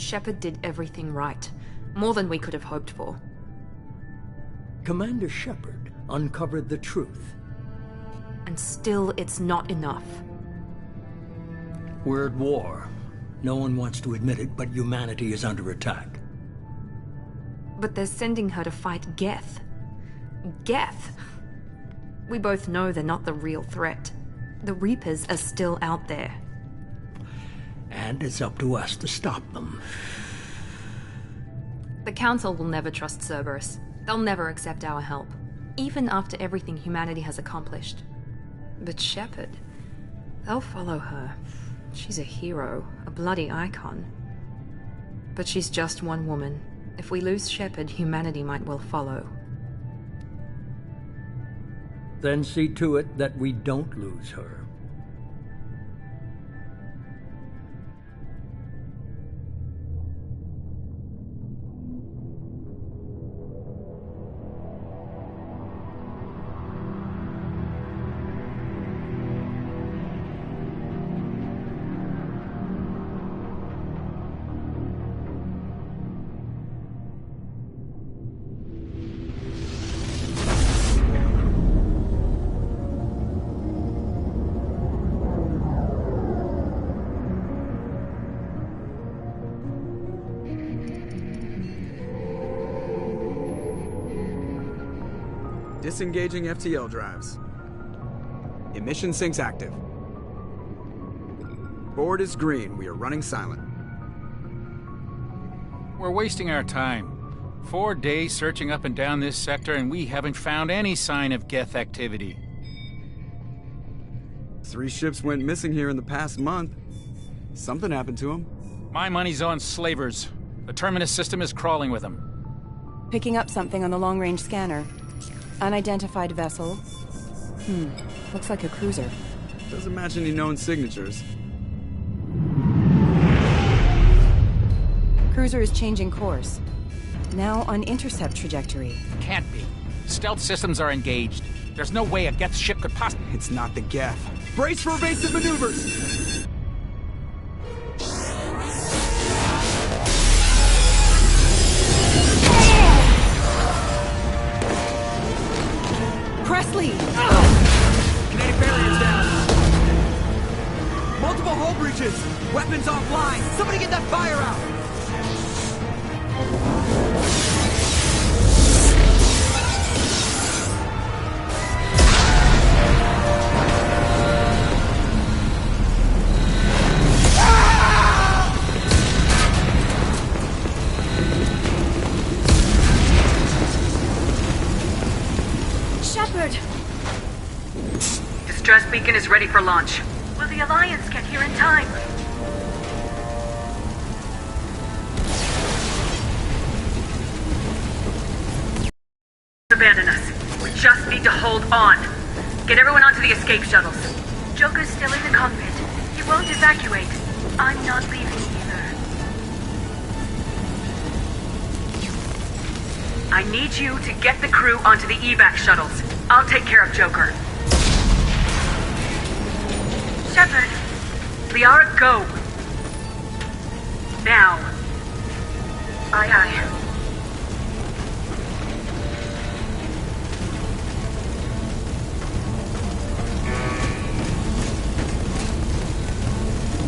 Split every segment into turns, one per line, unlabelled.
Shepard did everything right. More than we could have hoped for.
Commander Shepard uncovered the truth.
And still, it's not enough.
We're at war. No one wants to admit it, but humanity is under attack.
But they're sending her to fight Geth. Geth! We both know they're not the real threat. The Reapers are still out there.
And it's up to us to stop them.
The Council will never trust Cerberus. They'll never accept our help, even after everything humanity has accomplished. But Shepard, they'll follow her. She's a hero, a bloody icon. But she's just one woman. If we lose Shepard, humanity might well follow.
Then see to it that we don't lose her.
Disengaging FTL drives. Emission sinks active. Board is green. We are running silent.
We're wasting our time. 4 days searching up and down this sector, and we haven't found any sign of Geth activity.
3 ships went missing here in the past month. Something happened to them.
My money's on slavers. The Terminus system is crawling with them.
Picking up something on the long-range scanner. Unidentified vessel. Looks like a cruiser.
Doesn't match any known signatures.
Cruiser is changing course. Now on intercept trajectory.
Can't be. Stealth systems are engaged. There's no way a Geth ship could possibly...
It's not the Geth. Brace for evasive maneuvers!
Presley!
Kinetic barriers down. Multiple hull breaches. Weapons offline. Somebody get that fire out.
Shepard!
Distress beacon is ready for launch. Will the Alliance get here in time? Abandon us. We just need to hold on. Get everyone onto the escape shuttles. Joker's still in the cockpit. He won't evacuate. I'm not leaving either. I need you to get the crew onto the evac shuttles. I'll take care of Joker. Shepard. Liara, go. Now. Aye, aye.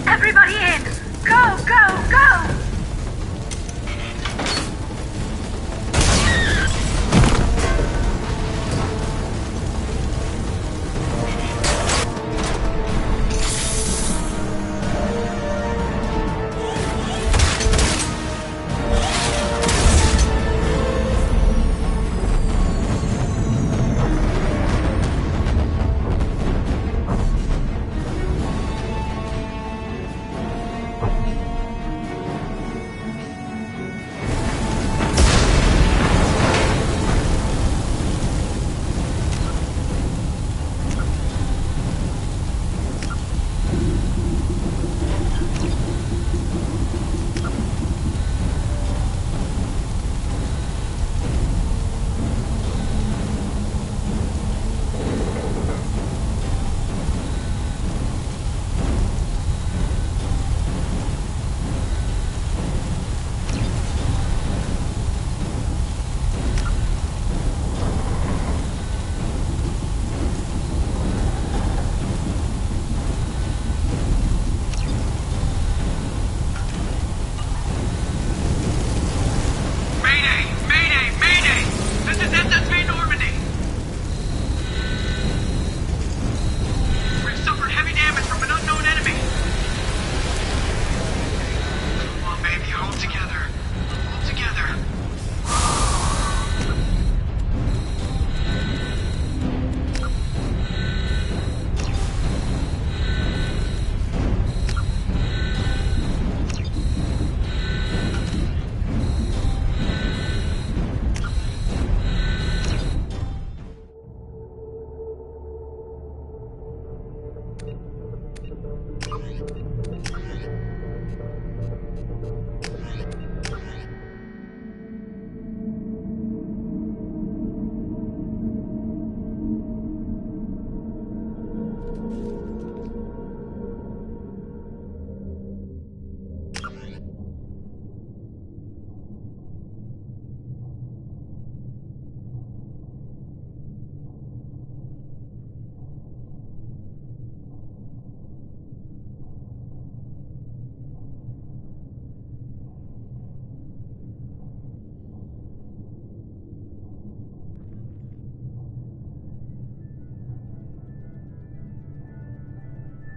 Everybody in! Go, go, go!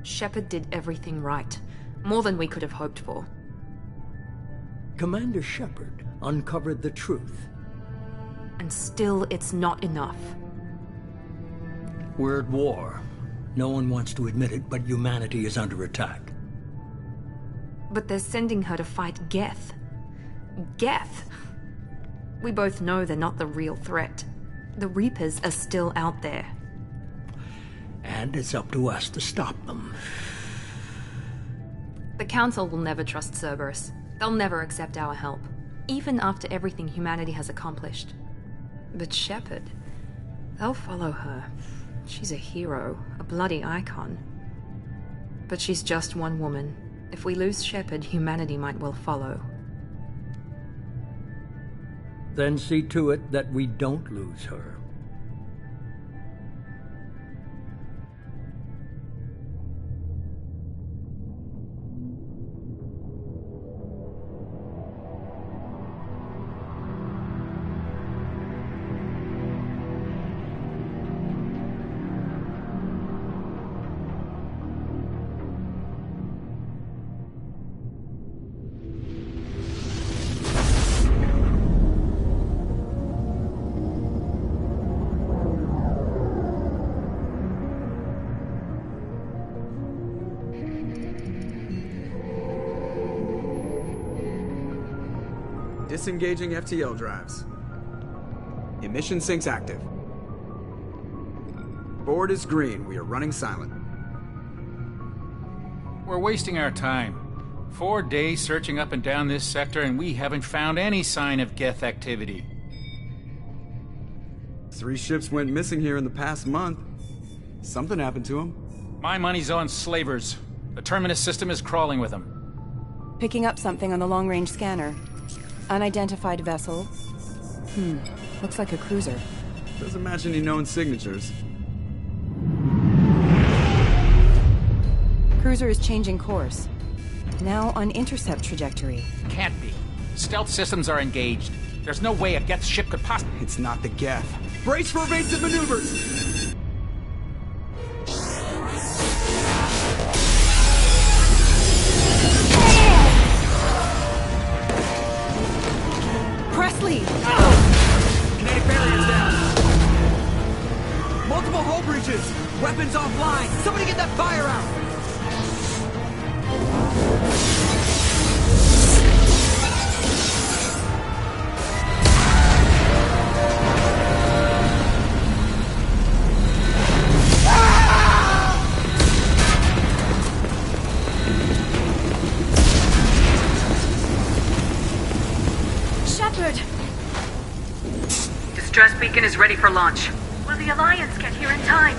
Shepard did everything right. More than we could have hoped for.
Commander Shepard uncovered the truth.
And still, it's not enough.
We're at war. No one wants to admit it, but humanity is under attack.
But they're sending her to fight Geth. Geth! We both know they're not the real threat. The Reapers are still out there.
And it's up to us to stop them.
The Council will never trust Cerberus. They'll never accept our help, even after everything humanity has accomplished. But Shepard, they'll follow her. She's a hero, a bloody icon. But she's just one woman. If we lose Shepard, humanity might well follow.
Then see to it that we don't lose her.
Disengaging FTL drives. Emission sinks active. Board is green. We are running silent.
We're wasting our time. 4 days searching up and down this sector, and we haven't found any sign of Geth activity.
3 ships went missing here in the past month. Something happened to them.
My money's on slavers. The Terminus system is crawling with them.
Picking up something on the long-range scanner. Unidentified vessel. Looks like a cruiser.
Doesn't match any known signatures.
Cruiser is changing course. Now on intercept trajectory.
Can't be. Stealth systems are engaged. There's no way a Geth ship could possibly...
It's not the Geth. Brace for evasive maneuvers!
Presley!
Kinetic barriers down. Multiple hull breaches. Weapons offline. Somebody get that fire out.
Distress beacon is ready for launch. Will the Alliance get here in time?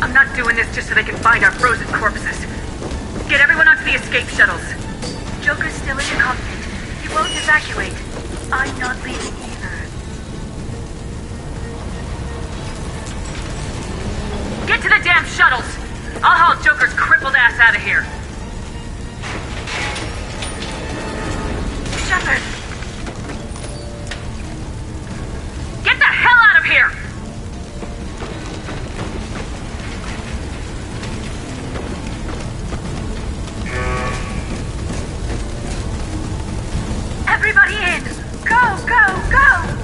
I'm not doing this just so they can find our frozen corpses. Get everyone onto the escape shuttles. Joker's still in the cockpit. He won't evacuate. I'm not leaving either. Get to the damn shuttles! I'll haul Joker's crippled ass out of here. Shepard! Get the hell out of here! Everybody in! Go, go, go!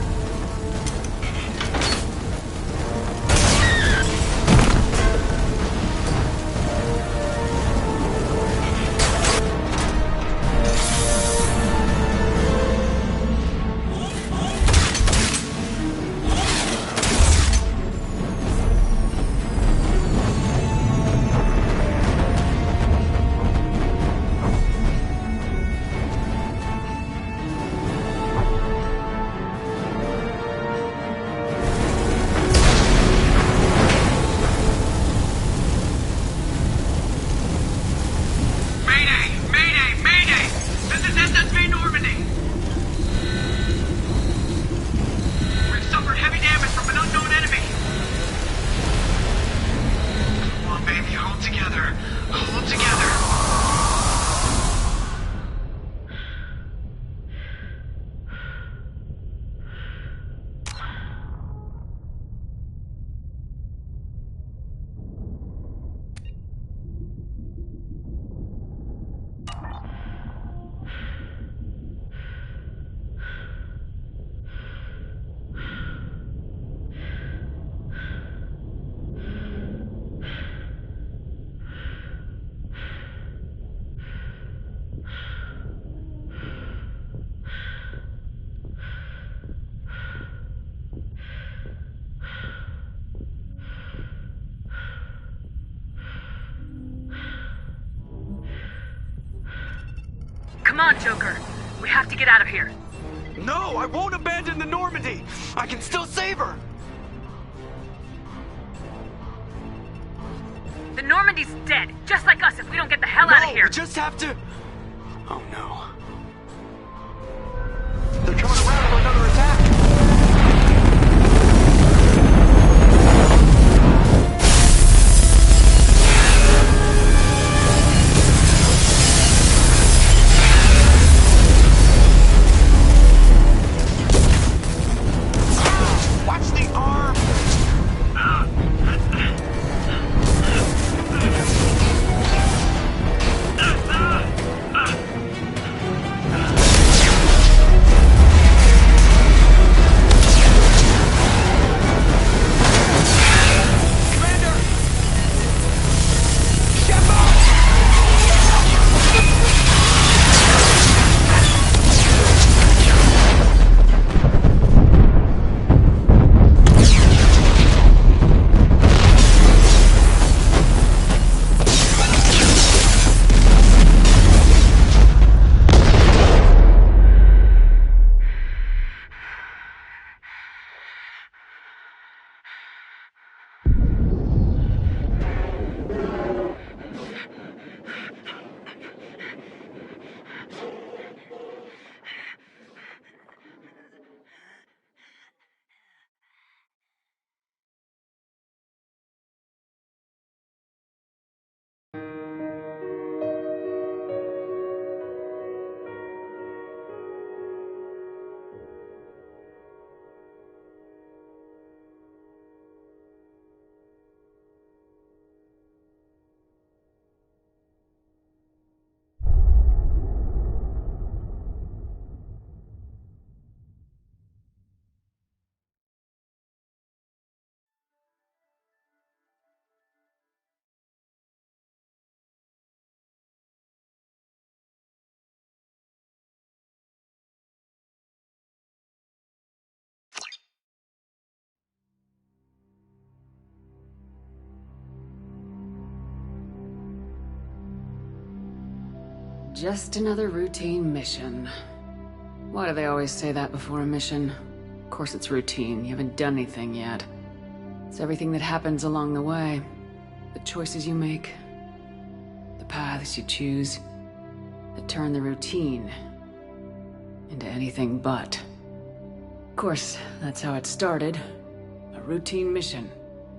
Come on, Joker. We have to get out of here.
No, I won't abandon the Normandy. I can still save her.
The Normandy's dead, just like us if we don't get the hell out of here.
We just have to... Oh no. They're coming around for another attack. Watch the arm!
Just another routine mission. Why do they always say that before a mission? Of course it's routine, you haven't done anything yet. It's everything that happens along the way. The choices you make, the paths you choose, that turn the routine into anything but. Of course, that's how it started. A routine mission,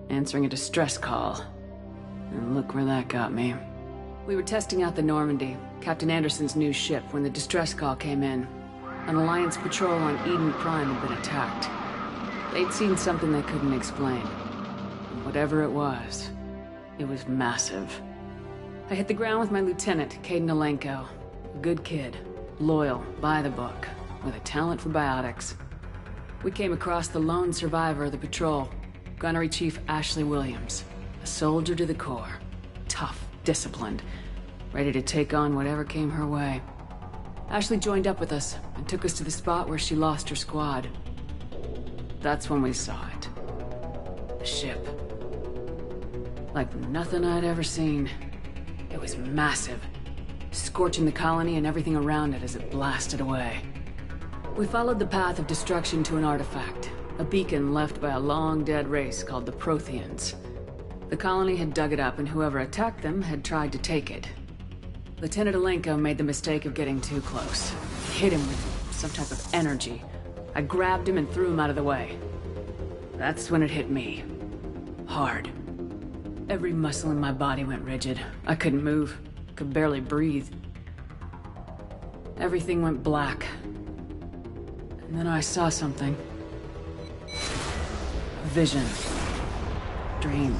answering a distress call. And look where that got me. We were testing out the Normandy, Captain Anderson's new ship, when the distress call came in. An Alliance patrol on Eden Prime had been attacked. They'd seen something they couldn't explain. And whatever it was massive. I hit the ground with my lieutenant, Caden Alenko. A good kid, loyal, by the book, with a talent for biotics. We came across the lone survivor of the patrol, Gunnery Chief Ashley Williams. A soldier to the core. Tough, disciplined, ready to take on whatever came her way. Ashley joined up with us and took us to the spot where she lost her squad. That's when we saw it. The ship. Like nothing I'd ever seen. It was massive, scorching the colony and everything around it as it blasted away. We followed the path of destruction to an artifact, a beacon left by a long-dead race called the Protheans. The colony had dug it up, and whoever attacked them had tried to take it. Lieutenant Alenko made the mistake of getting too close. Hit him with some type of energy. I grabbed him and threw him out of the way. That's when it hit me. Hard. Every muscle in my body went rigid. I couldn't move. Could barely breathe. Everything went black. And then I saw something. A vision. Dream.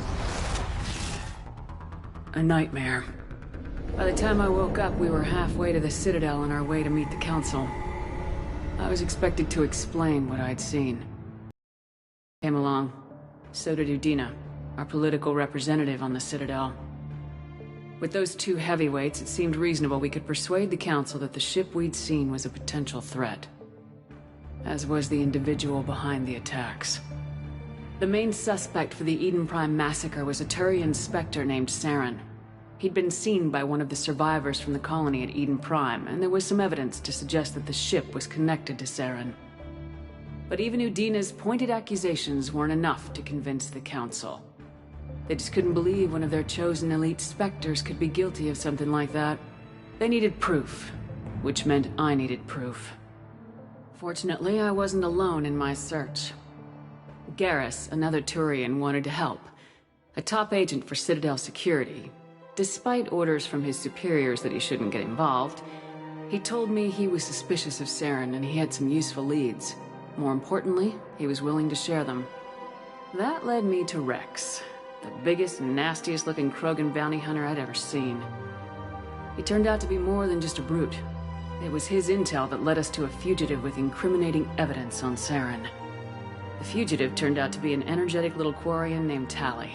A nightmare. By the time I woke up, we were halfway to the Citadel on our way to meet the Council. I was expected to explain what I'd seen. Came along. So did Udina, our political representative on the Citadel. With those two heavyweights, it seemed reasonable we could persuade the Council that the ship we'd seen was a potential threat. As was the individual behind the attacks. The main suspect for the Eden Prime massacre was a Turian Spectre named Saren. He'd been seen by one of the survivors from the colony at Eden Prime, and there was some evidence to suggest that the ship was connected to Saren. But even Udina's pointed accusations weren't enough to convince the Council. They just couldn't believe one of their chosen elite Spectres could be guilty of something like that. They needed proof, which meant I needed proof. Fortunately, I wasn't alone in my search. Garrus, another Turian, wanted to help. A top agent for Citadel Security. Despite orders from his superiors that he shouldn't get involved, he told me he was suspicious of Saren and he had some useful leads. More importantly, he was willing to share them. That led me to Rex, the biggest and nastiest looking Krogan bounty hunter I'd ever seen. He turned out to be more than just a brute. It was his intel that led us to a fugitive with incriminating evidence on Saren. The fugitive turned out to be an energetic little Quarian named Tali.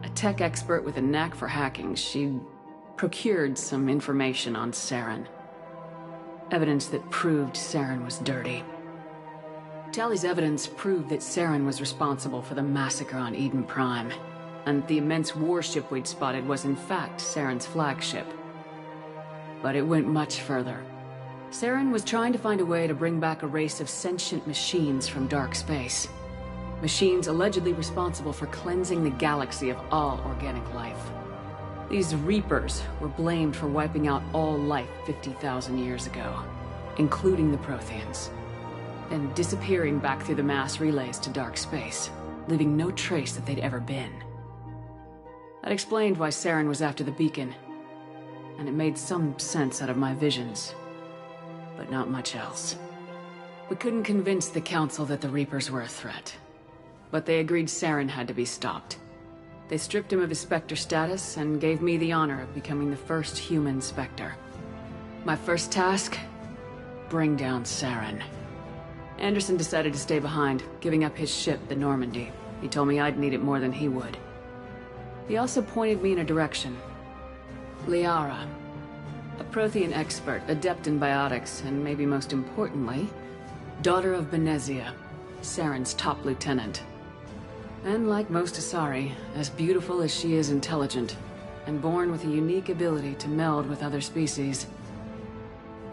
A tech expert with a knack for hacking, she'd procured some information on Saren. Evidence that proved Saren was dirty. Tali's evidence proved that Saren was responsible for the massacre on Eden Prime, and the immense warship we'd spotted was in fact Saren's flagship. But it went much further. Saren was trying to find a way to bring back a race of sentient machines from dark space. Machines allegedly responsible for cleansing the galaxy of all organic life. These Reapers were blamed for wiping out all life 50,000 years ago, including the Protheans, then disappearing back through the mass relays to dark space, leaving no trace that they'd ever been. That explained why Saren was after the beacon, and it made some sense out of my visions, but not much else. We couldn't convince the Council that the Reapers were a threat. But they agreed Saren had to be stopped. They stripped him of his Spectre status and gave me the honor of becoming the first human Spectre. My first task? Bring down Saren. Anderson decided to stay behind, giving up his ship, the Normandy. He told me I'd need it more than he would. He also pointed me in a direction. Liara. A Prothean expert, adept in biotics, and maybe most importantly, daughter of Benezia, Saren's top lieutenant. And like most Asari, as beautiful as she is intelligent, and born with a unique ability to meld with other species.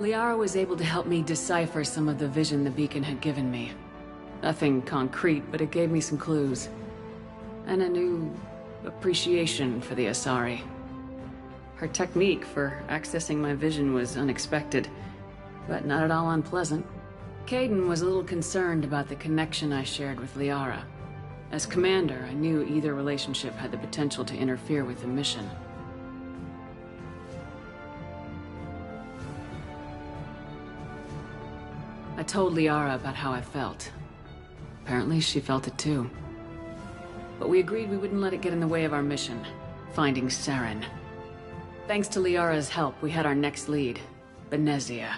Liara was able to help me decipher some of the vision the beacon had given me. Nothing concrete, but it gave me some clues. And a new appreciation for the Asari. Her technique for accessing my vision was unexpected, but not at all unpleasant. Kaidan was a little concerned about the connection I shared with Liara. As commander, I knew either relationship had the potential to interfere with the mission. I told Liara about how I felt. Apparently, she felt it too. But we agreed we wouldn't let it get in the way of our mission, finding Saren. Thanks to Liara's help, we had our next lead, Benezia.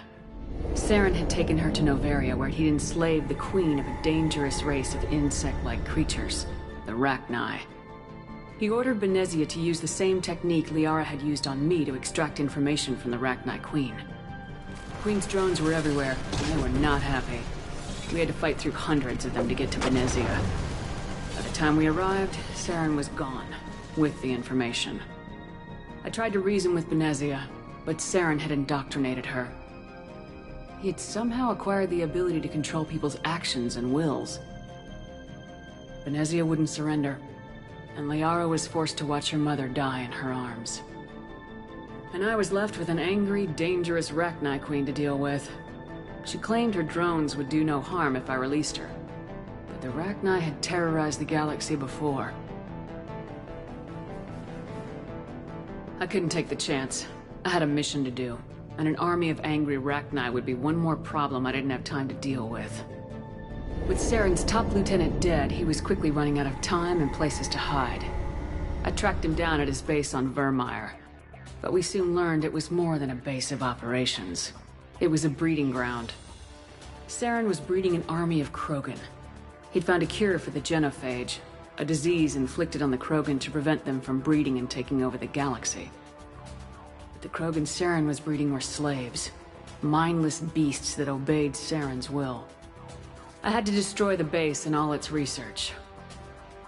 Saren had taken her to Noveria, where he'd enslaved the queen of a dangerous race of insect-like creatures, the Rachni. He ordered Benezia to use the same technique Liara had used on me to extract information from the Rachni queen. The queen's drones were everywhere, and they were not happy. We had to fight through hundreds of them to get to Benezia. By the time we arrived, Saren was gone, with the information. I tried to reason with Benezia, but Saren had indoctrinated her. He had somehow acquired the ability to control people's actions and wills. Benezia wouldn't surrender, and Liara was forced to watch her mother die in her arms. And I was left with an angry, dangerous Rachni queen to deal with. She claimed her drones would do no harm if I released her, but the Rachni had terrorized the galaxy before. I couldn't take the chance. I had a mission to do. And an army of angry Rachni would be one more problem I didn't have time to deal with. With Saren's top lieutenant dead, he was quickly running out of time and places to hide. I tracked him down at his base on Vermeer, but we soon learned it was more than a base of operations. It was a breeding ground. Saren was breeding an army of Krogan. He'd found a cure for the genophage, a disease inflicted on the Krogan to prevent them from breeding and taking over the galaxy. The Krogan Saren was breeding were slaves. Mindless beasts that obeyed Saren's will. I had to destroy the base and all its research.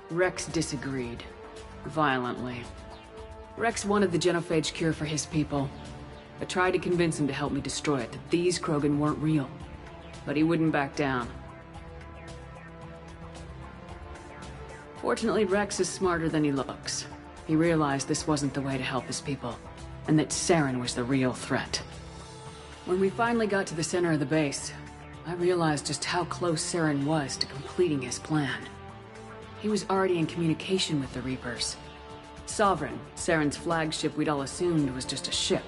Rex disagreed. Violently. Rex wanted the genophage cure for his people. I tried to convince him to help me destroy it, that these Krogan weren't real. But he wouldn't back down. Fortunately, Rex is smarter than he looks. He realized this wasn't the way to help his people, and that Saren was the real threat. When we finally got to the center of the base, I realized just how close Saren was to completing his plan. He was already in communication with the Reapers. Sovereign, Saren's flagship we'd all assumed was just a ship,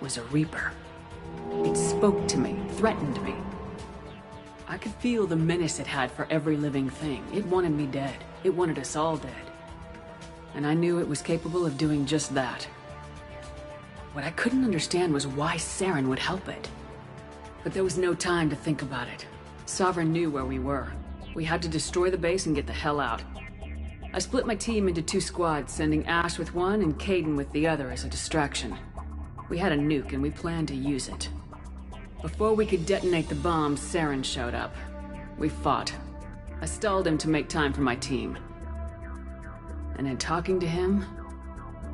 was a Reaper. It spoke to me, threatened me. I could feel the menace it had for every living thing. It wanted me dead. It wanted us all dead. And I knew it was capable of doing just that. What I couldn't understand was why Saren would help it. But there was no time to think about it. Sovereign knew where we were. We had to destroy the base and get the hell out. I split my team into 2 squads, sending Ash with one and Kaidan with the other as a distraction. We had a nuke and we planned to use it. Before we could detonate the bombs, Saren showed up. We fought. I stalled him to make time for my team. And in talking to him,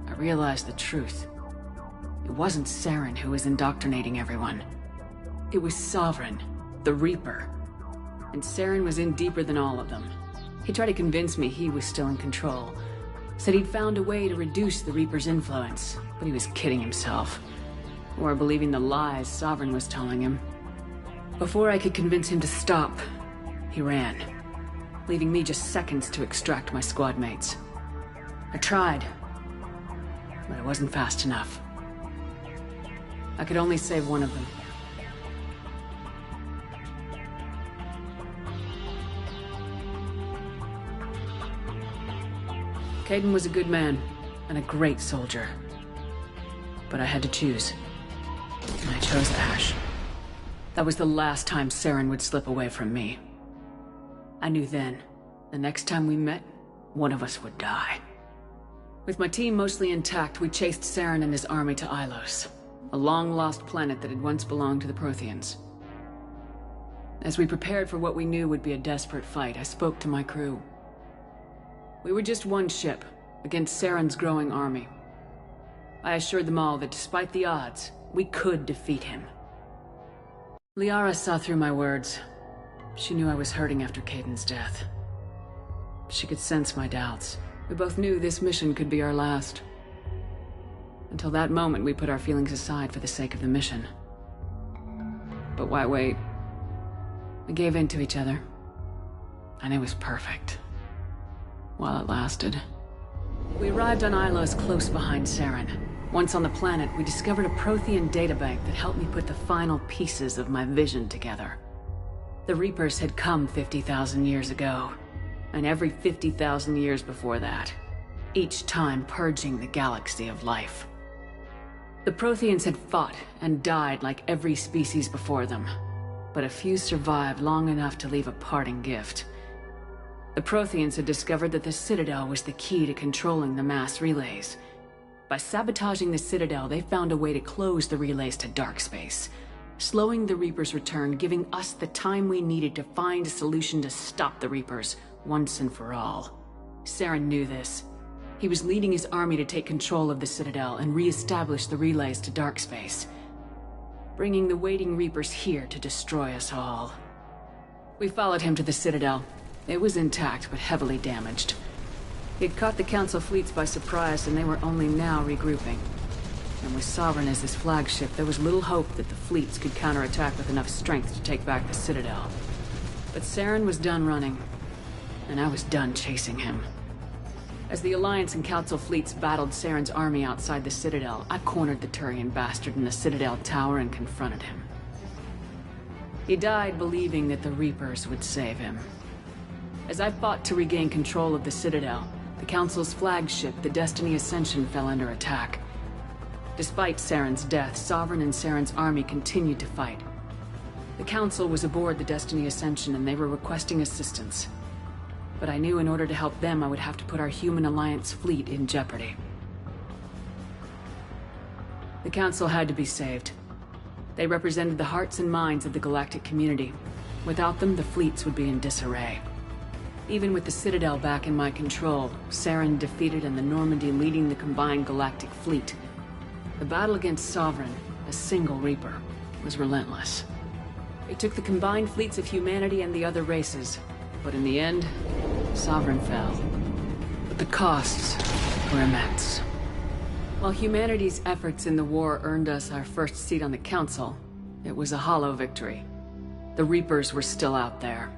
I realized the truth. It wasn't Saren who was indoctrinating everyone. It was Sovereign, the Reaper. And Saren was in deeper than all of them. He tried to convince me he was still in control. Said he'd found a way to reduce the Reaper's influence, but he was kidding himself. Or believing the lies Sovereign was telling him. Before I could convince him to stop, he ran, leaving me just seconds to extract my squad mates. I tried, but I wasn't fast enough. I could only save one of them. Kaidan was a good man, and a great soldier. But I had to choose. And I chose Ash. That was the last time Saren would slip away from me. I knew then, the next time we met, one of us would die. With my team mostly intact, we chased Saren and his army to Ilos, a long-lost planet that had once belonged to the Protheans. As we prepared for what we knew would be a desperate fight, I spoke to my crew. We were just one ship, against Saren's growing army. I assured them all that despite the odds, we could defeat him. Liara saw through my words. She knew I was hurting after Kaidan's death. She could sense my doubts. We both knew this mission could be our last. Until that moment, we put our feelings aside for the sake of the mission. But why wait? We gave in to each other. And it was perfect. While it lasted. We arrived on Ilos close behind Saren. Once on the planet, we discovered a Prothean databank that helped me put the final pieces of my vision together. The Reapers had come 50,000 years ago, and every 50,000 years before that, each time purging the galaxy of life. The Protheans had fought and died like every species before them, but a few survived long enough to leave a parting gift. The Protheans had discovered that the Citadel was the key to controlling the mass relays. By sabotaging the Citadel, they found a way to close the relays to dark space, slowing the Reapers' return, giving us the time we needed to find a solution to stop the Reapers once and for all. Saren knew this. He was leading his army to take control of the Citadel and re-establish the relays to dark space, bringing the waiting Reapers here to destroy us all. We followed him to the Citadel. It was intact, but heavily damaged. He'd caught the Council fleets by surprise, and they were only now regrouping. And with Sovereign as his flagship, there was little hope that the fleets could counterattack with enough strength to take back the Citadel. But Saren was done running, and I was done chasing him. As the Alliance and Council fleets battled Saren's army outside the Citadel, I cornered the Turian bastard in the Citadel tower and confronted him. He died believing that the Reapers would save him. As I fought to regain control of the Citadel, the Council's flagship, the Destiny Ascension, fell under attack. Despite Saren's death, Sovereign and Saren's army continued to fight. The Council was aboard the Destiny Ascension and they were requesting assistance. But I knew in order to help them, I would have to put our human Alliance fleet in jeopardy. The Council had to be saved. They represented the hearts and minds of the galactic community. Without them, the fleets would be in disarray. Even with the Citadel back in my control, Saren defeated and the Normandy leading the combined galactic fleet. The battle against Sovereign, a single Reaper, was relentless. It took the combined fleets of humanity and the other races, but in the end, Sovereign fell. But the costs were immense. While humanity's efforts in the war earned us our first seat on the Council, it was a hollow victory. The Reapers were still out there.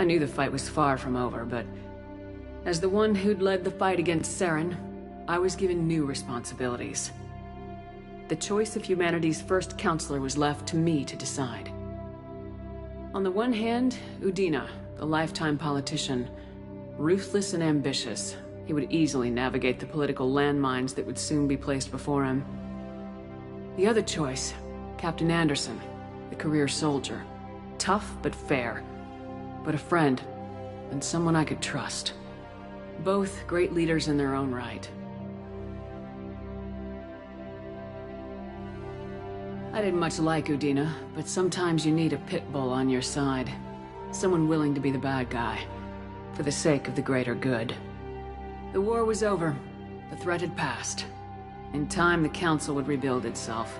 I knew the fight was far from over, but as the one who'd led the fight against Saren, I was given new responsibilities. The choice of humanity's first counselor was left to me to decide. On the one hand, Udina, the lifetime politician. Ruthless and ambitious, he would easily navigate the political landmines that would soon be placed before him. The other choice, Captain Anderson, the career soldier. Tough but fair, but a friend, and someone I could trust. Both great leaders in their own right. I didn't much like Udina, but sometimes you need a pit bull on your side. Someone willing to be the bad guy, for the sake of the greater good. The war was over. The threat had passed. In time, the Council would rebuild itself.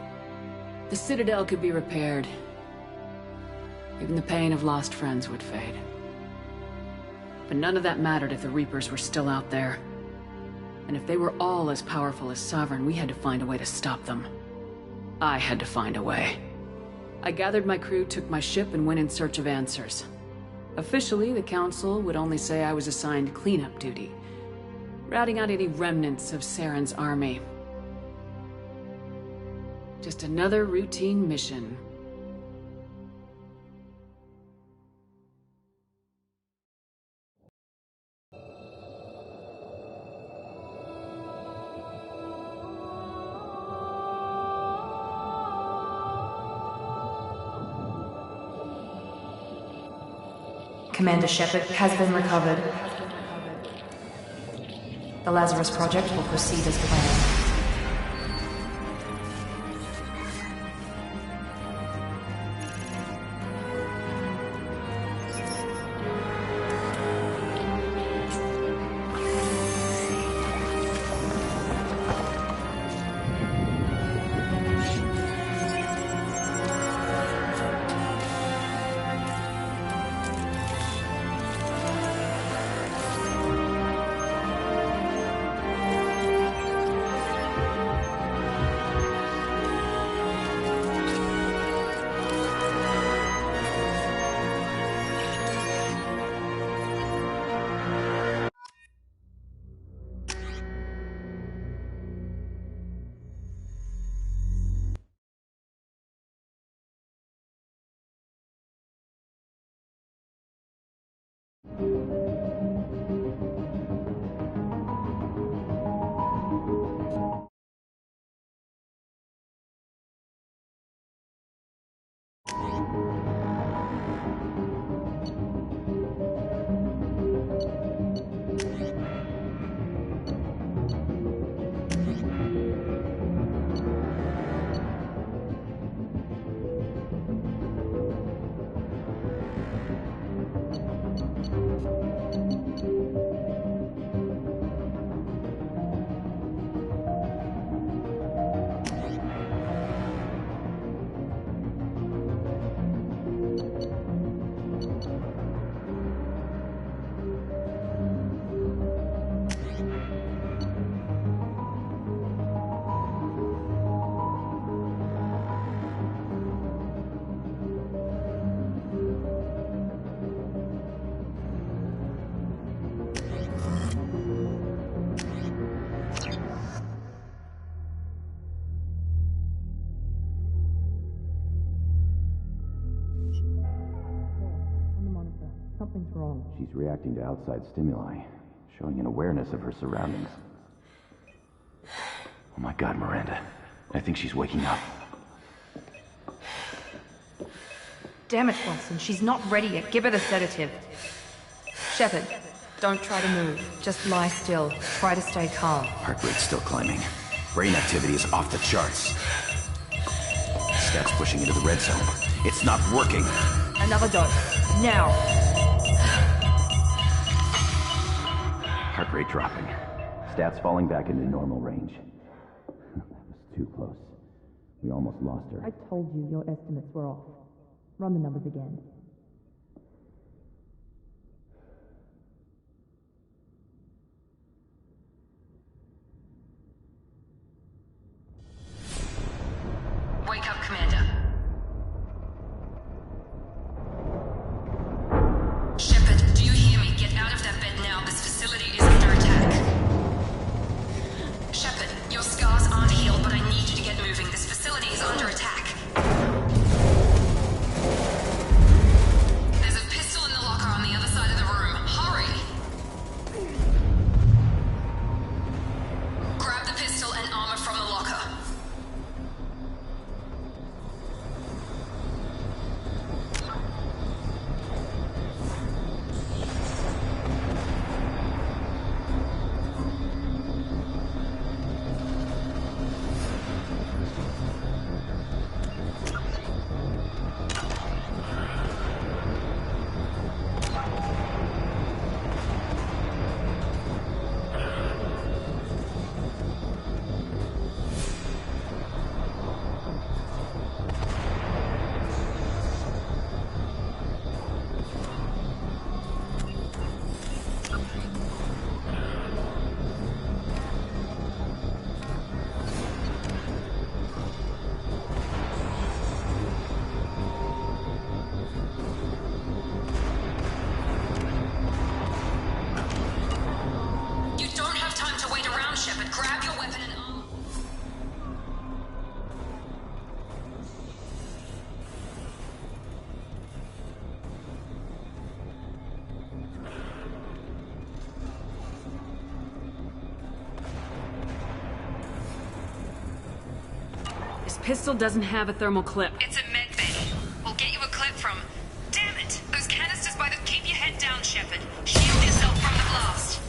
The Citadel could be repaired. Even the pain of lost friends would fade. But none of that mattered if the Reapers were still out there. And if they were all as powerful as Sovereign, we had to find a way to stop them. I had to find a way. I gathered my crew, took my ship, and went in search of answers. Officially, the Council would only say I was assigned cleanup duty, routing out any remnants of Saren's army. Just another routine mission.
Commander Shepard has been recovered. The Lazarus Project will proceed as planned.
Something's wrong. She's reacting to outside stimuli, showing an awareness of her surroundings. Oh my God, Miranda. I think she's waking up.
Damn it, Watson, she's not ready yet. Give her the sedative. Shepard, don't try to move. Just lie still. Try to stay calm.
Heart rate's still climbing. Brain activity is off the charts. Stats pushing into the red zone. It's not working.
Another dose. Now.
Heart rate dropping. Stats falling back into normal range. That was too close. We almost lost her.
I told you your estimates were off. Run the numbers again.
Wake up, Commander. Shepard, do you hear me? Get out of that bed now. This facility is under attack. Shepard, your scars aren't healed, but I need you to get moving. This facility is under attack. There's a pistol in the locker on the other side of the room. Hurry! Grab the pistol and armor from the locker. Shepard, grab your weapon and armor.
This pistol doesn't have a thermal clip.
It's a med bay. We'll get you a clip from... Damn it! Those canisters by the... Keep your head down, Shepard. Shield yourself from the blast.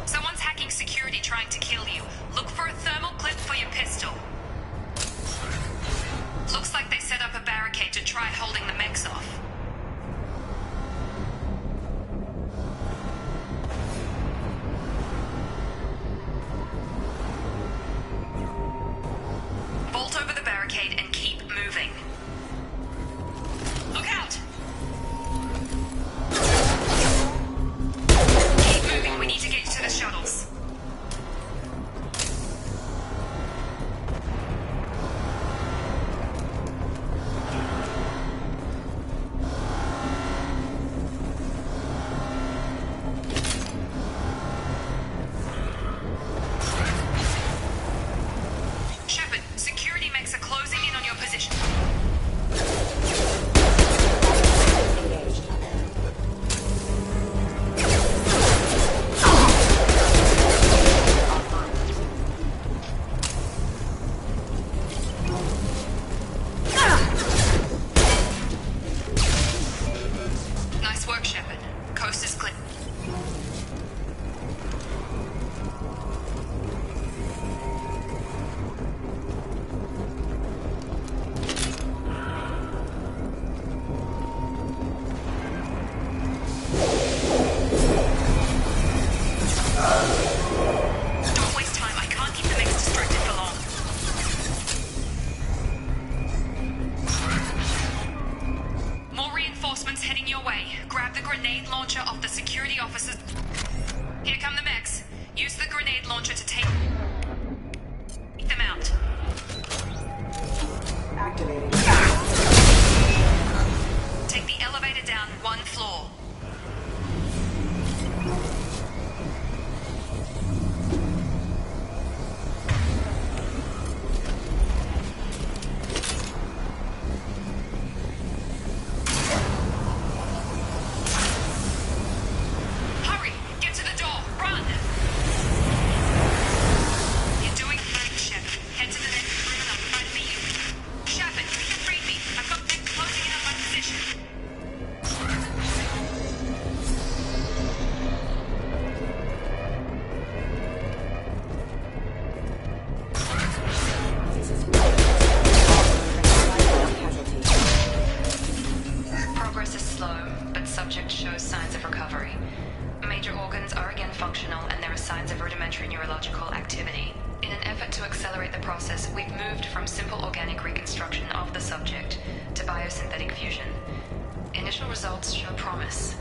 Someone's hacking security trying to kill you. Look for a thermal clip for your pistol. Looks like they set up a barricade to try holding the mechs off. Bolt over the barricade and keep moving. Look out!
moved from simple organic reconstruction of the subject to biosynthetic fusion. Initial results show promise.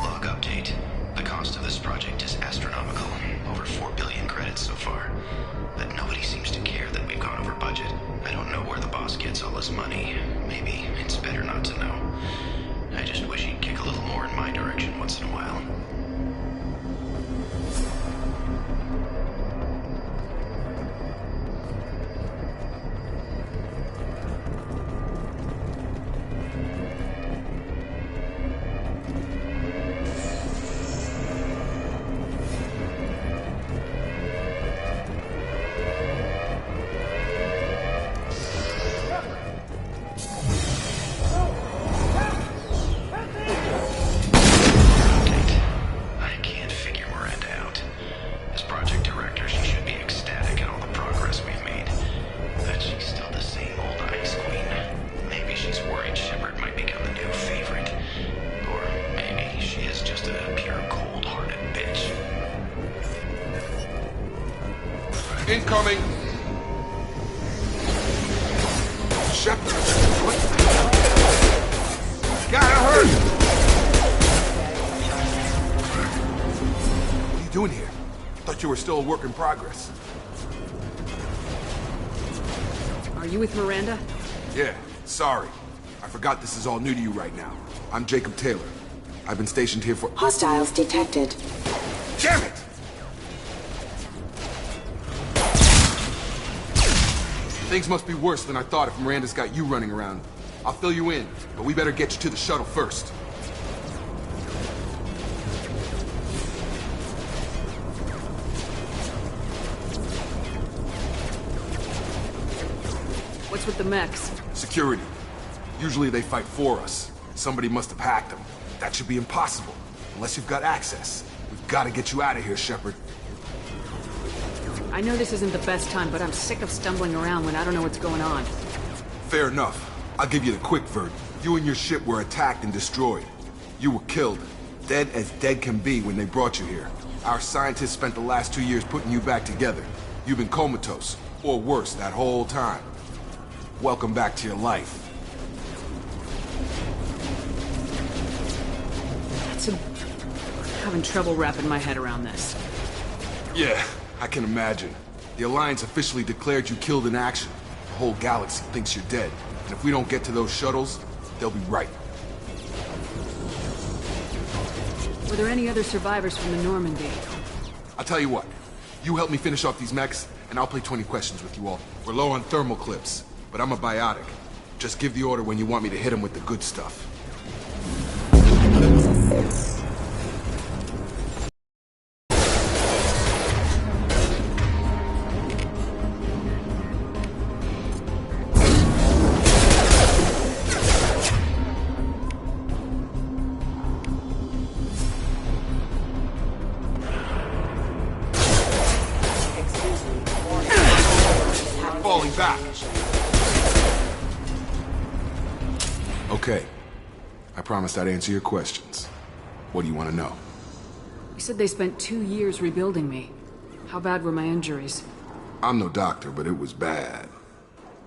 Log update. The cost of this project is astronomical. Over 4 billion credits so far. But nobody seems to care that we've gone over budget. I don't know where the boss gets all his money. Maybe it's better not to know. I just wish he'd kick a little more in my direction once in a while.
Incoming! Shepard! What? Gotta hurry! What are you doing here? Thought you were still a work in progress.
Are you with Miranda?
Yeah, sorry. I forgot this is all new to you right now. I'm Jacob Taylor. I've been stationed here for—
Hostiles detected.
Damn it! Things must be worse than I thought if Miranda's got you running around. I'll fill you in, but we better get you to the shuttle first.
What's with the mechs?
Security. Usually they fight for us. Somebody must have hacked them. That should be impossible, unless you've got access. We've got to get you out of here, Shepard.
I know this isn't the best time, but I'm sick of stumbling around when I don't know what's going on.
Fair enough. I'll give you the quick version. You and your ship were attacked and destroyed. You were killed. Dead as dead can be when they brought you here. Our scientists spent the last 2 years putting you back together. You've been comatose, or worse, that whole time. Welcome back to your life.
I'm having trouble wrapping my head around this.
Yeah, I can imagine. The Alliance officially declared you killed in action. The whole galaxy thinks you're dead. And if we don't get to those shuttles, they'll be right.
Were there any other survivors from the Normandy?
I'll tell you what. You help me finish off these mechs, and I'll play 20 questions with you all. We're low on thermal clips, but I'm a biotic. Just give the order when you want me to hit them with the good stuff. Falling back. Okay. I promised I'd answer your questions. What do you want to know?
You said they spent 2 years rebuilding me. How bad were my injuries?
I'm no doctor, but it was bad.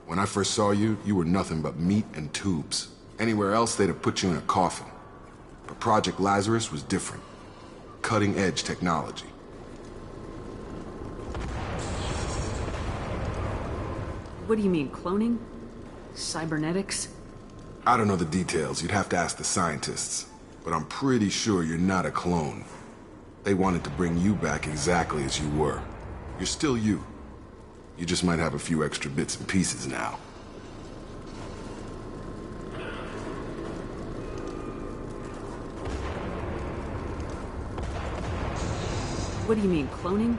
When I first saw you, you were nothing but meat and tubes. Anywhere else, they'd have put you in a coffin. But Project Lazarus was different. Cutting-edge technology.
What do you mean, cloning? Cybernetics?
I don't know the details. You'd have to ask the scientists. But I'm pretty sure you're not a clone. They wanted to bring you back exactly as you were. You're still you. You just might have a few extra bits and pieces now.
What do you mean, cloning?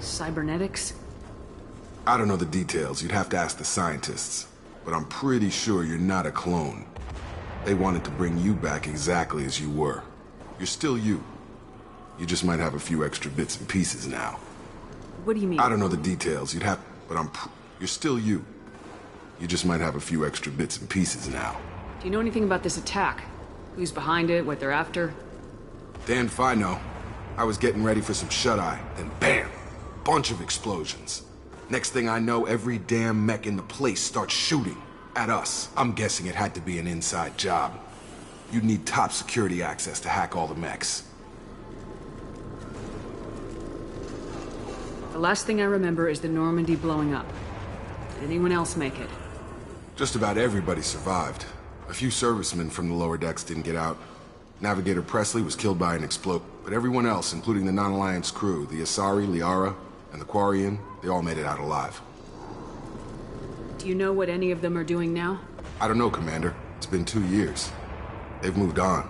Cybernetics?
I don't know the details. You'd have to ask the scientists. But I'm pretty sure you're not a clone. They wanted to bring you back exactly as you were. You're still you. You just might have a few extra bits and pieces now.
What do you mean?
I don't know the details. You'd have... But you're still you. You just might have a few extra bits and pieces now.
Do you know anything about this attack? Who's behind it, what they're after?
Damned if I know. I was getting ready for some shut-eye, then bam! Bunch of explosions. Next thing I know, every damn mech in the place starts shooting at us. I'm guessing it had to be an inside job. You'd need top security access to hack all the mechs.
The last thing I remember is the Normandy blowing up. Did anyone else make it?
Just about everybody survived. A few servicemen from the lower decks didn't get out. Navigator Presley was killed by an explode, but everyone else, including the non-Alliance crew, the Asari, Liara, and the Quarian, they all made it out alive.
Do you know what any of them are doing now?
I don't know, Commander. It's been 2 years. They've moved on.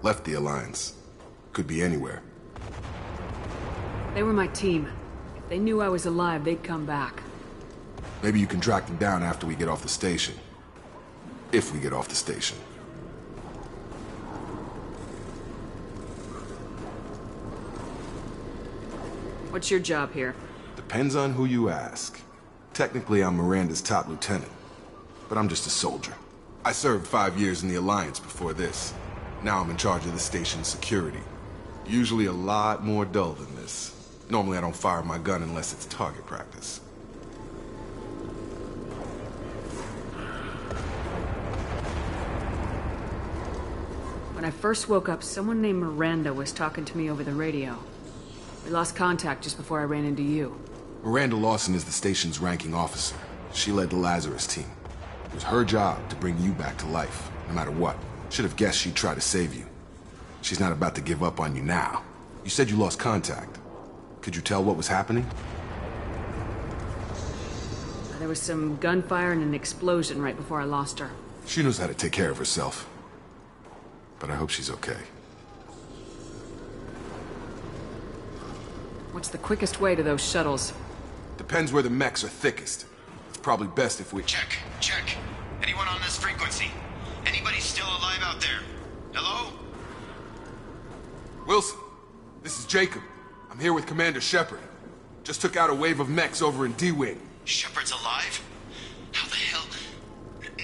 Left the Alliance. Could be anywhere.
They were my team. If they knew I was alive, they'd come back.
Maybe you can track them down after we get off the station. If we get off the station.
What's your job here?
Depends on who you ask. Technically, I'm Miranda's top lieutenant. But I'm just a soldier. I served 5 years in the Alliance before this. Now I'm in charge of the station's security. Usually a lot more dull than this. Normally I don't fire my gun unless it's target practice.
When I first woke up, someone named Miranda was talking to me over the radio. We lost contact just before I ran into you.
Miranda Lawson is the station's ranking officer. She led the Lazarus team. It was her job to bring you back to life, no matter what. Should have guessed she'd try to save you. She's not about to give up on you now. You said you lost contact. Could you tell what was happening?
There was some gunfire and an explosion right before I lost her.
She knows how to take care of herself. But I hope she's okay.
What's the quickest way to those shuttles?
Depends where the mechs are thickest. It's probably best if we...
Check. Anyone on this frequency? Anybody still alive out there? Hello?
Wilson, this is Jacob. I'm here with Commander Shepard. Just took out a wave of mechs over in D-Wing.
Shepard's alive? How the hell?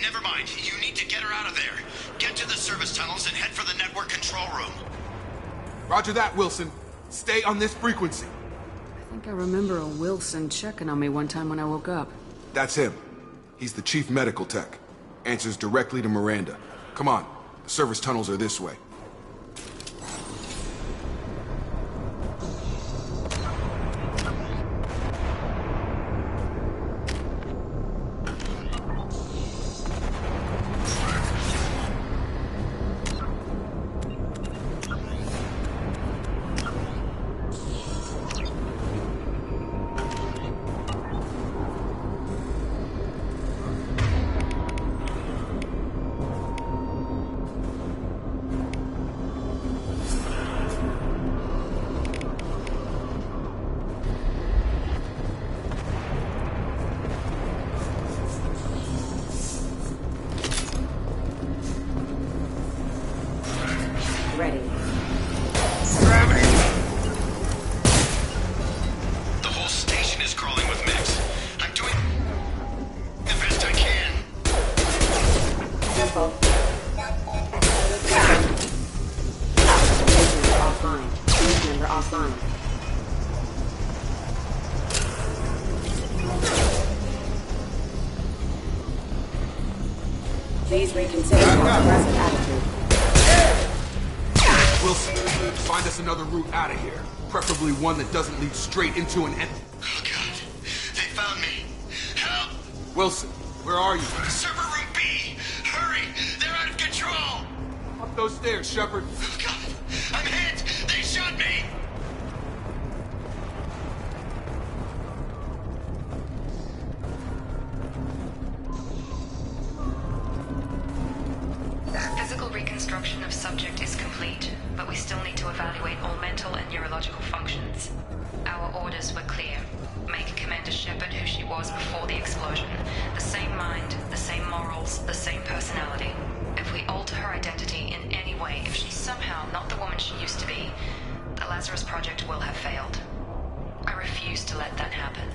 Never mind. You need to get her out of there. Get to the service tunnels and head for the network control room.
Roger that, Wilson. Stay on this frequency.
I think I remember a Wilson checking on me one time when I woke up.
That's him. He's the chief medical tech. Answers directly to Miranda. Come on. The service tunnels are this way.
Please reconsider your present attitude.
Wilson, find us another route out of here. Preferably one that doesn't lead straight into an end.
Oh, God. They found me. Help!
Wilson, where are you?
Server room B! Hurry! They're out of control!
Up those stairs, Shepard.
Oh, God! I'm hit! They shot me!
Physical reconstruction of subject is complete, but we still need to evaluate all mental and neurological functions. Our orders were clear. Make Commander Shepard who she was before the explosion. The same mind, the same morals, the same personality. If we alter her identity in any way, if she's somehow not the woman she used to be, the Lazarus Project will have failed. I refuse to let that happen.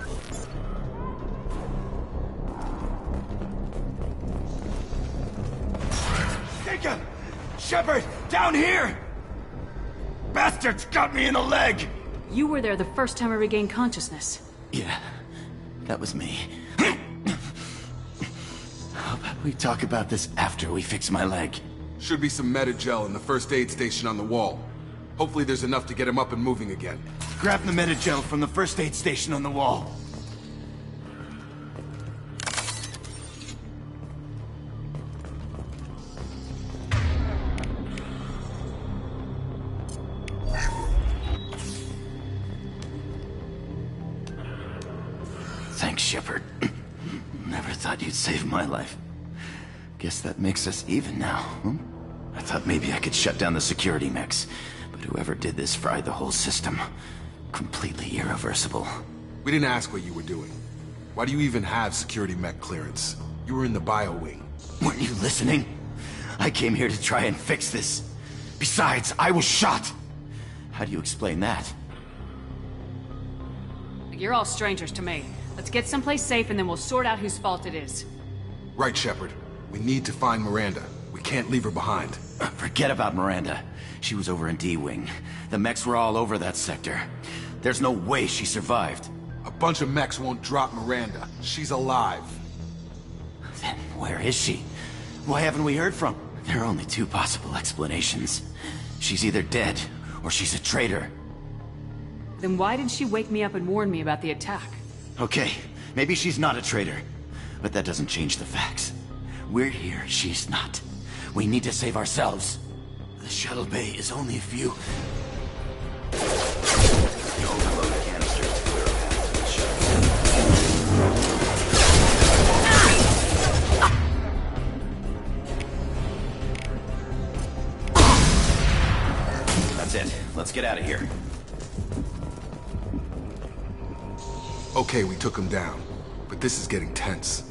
Jacob! Shepard, down here! Bastards got me in the leg!
You were there the first time I regained consciousness.
Yeah, that was me. How about we talk about this after we fix my leg?
Should be some Metagel in the first aid station on the wall. Hopefully there's enough to get him up and moving again.
Grab the Metagel from the first aid station on the wall. Thanks, Shepard. Never thought you'd save my life. Guess that makes us even now, hmm? I thought maybe I could shut down the security mechs, but whoever did this fried the whole system. Completely irreversible.
We didn't ask what you were doing. Why do you even have security mech clearance? You were in the bio wing.
Weren't you listening? I came here to try and fix this. Besides, I was shot. How do you explain that?
You're all strangers to me. Let's get someplace safe and then we'll sort out whose fault it is.
Right, Shepard. We need to find Miranda. We can't leave her behind.
Forget about Miranda. She was over in D-Wing. The mechs were all over that sector. There's no way she survived.
A bunch of mechs won't drop Miranda. She's alive.
Then where is she? Why haven't we heard from her? There are only two possible explanations. She's either dead, or she's a traitor.
Then why did she wake me up and warn me about the attack?
Okay, maybe she's not a traitor. But that doesn't change the facts. We're here, she's not. We need to save ourselves. The shuttle bay is only a few... Overload canisters to clear a path to the shuttle. That's it. Let's get out of here.
Okay, we took him down. But this is getting tense.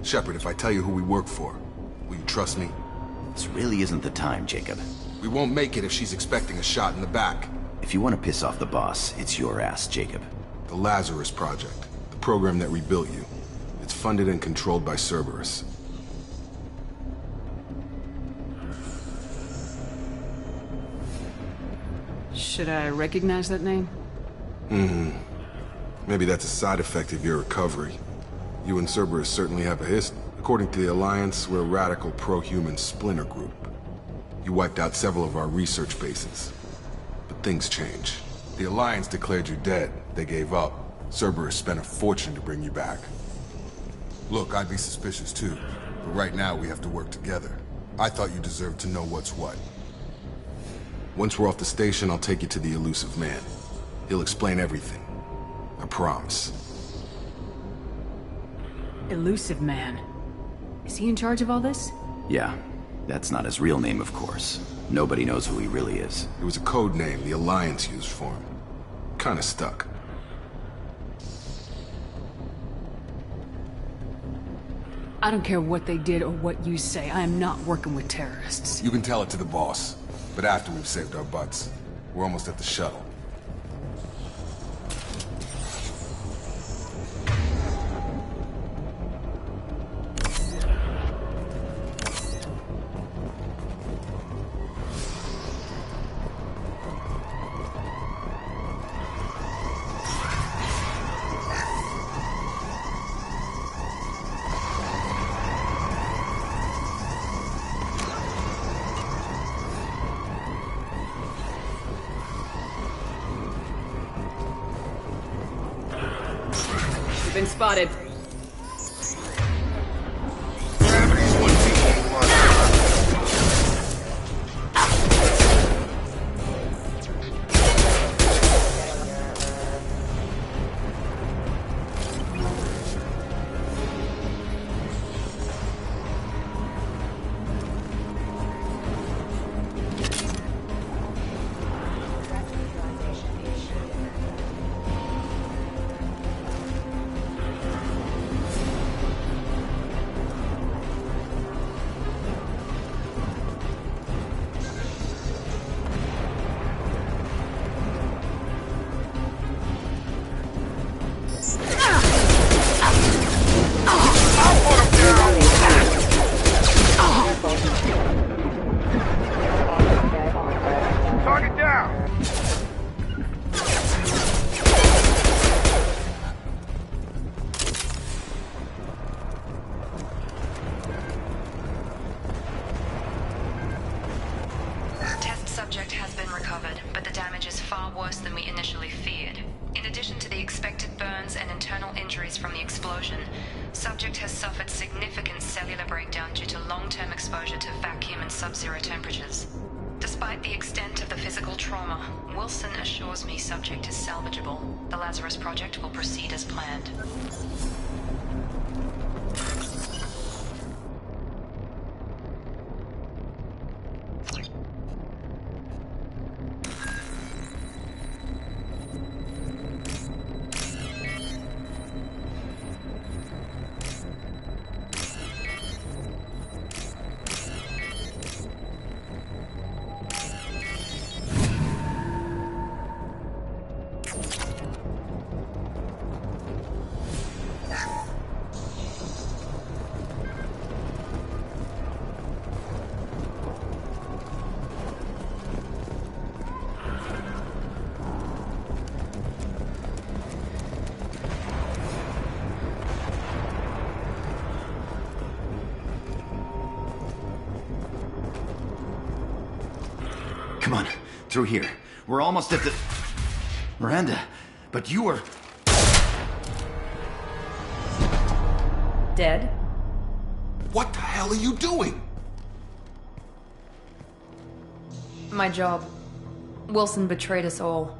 Shepard, if I tell you who we work for, will you trust me?
This really isn't the time, Jacob.
We won't make it if she's expecting a shot in the back.
If you want to piss off the boss, it's your ass, Jacob.
The Lazarus Project. The program that rebuilt you. It's funded and controlled by Cerberus.
Should I recognize that name?
Maybe that's a side effect of your recovery. You and Cerberus certainly have a history. According to the Alliance, we're a radical pro-human splinter group. You wiped out several of our research bases. But things change. The Alliance declared you dead. They gave up. Cerberus spent a fortune to bring you back. Look, I'd be suspicious too. But right now, we have to work together. I thought you deserved to know what's what. Once we're off the station, I'll take you to the elusive man. He'll explain everything. I promise.
Elusive Man. Is he in charge of all this?
Yeah. That's not his real name, of course. Nobody knows who he really is.
It was a code name the Alliance used for him. Kinda stuck.
I don't care what they did or what you say. I am not working with terrorists.
You can tell it to the boss. But after we've saved our butts. We're almost at the shuttle.
Been spotted.
Subject has been recovered, but the damage is far worse than we initially feared. In addition to the expected burns and internal injuries from the explosion, Subject has suffered significant cellular breakdown due to long-term exposure to vacuum and sub-zero temperatures. Despite the extent of the physical trauma, Wilson assures me Subject is salvageable. The Lazarus Project will proceed as planned.
Come on, through here. We're almost at the... Miranda, but you were...
Dead?
What the hell are you doing?
My job. Wilson betrayed us all.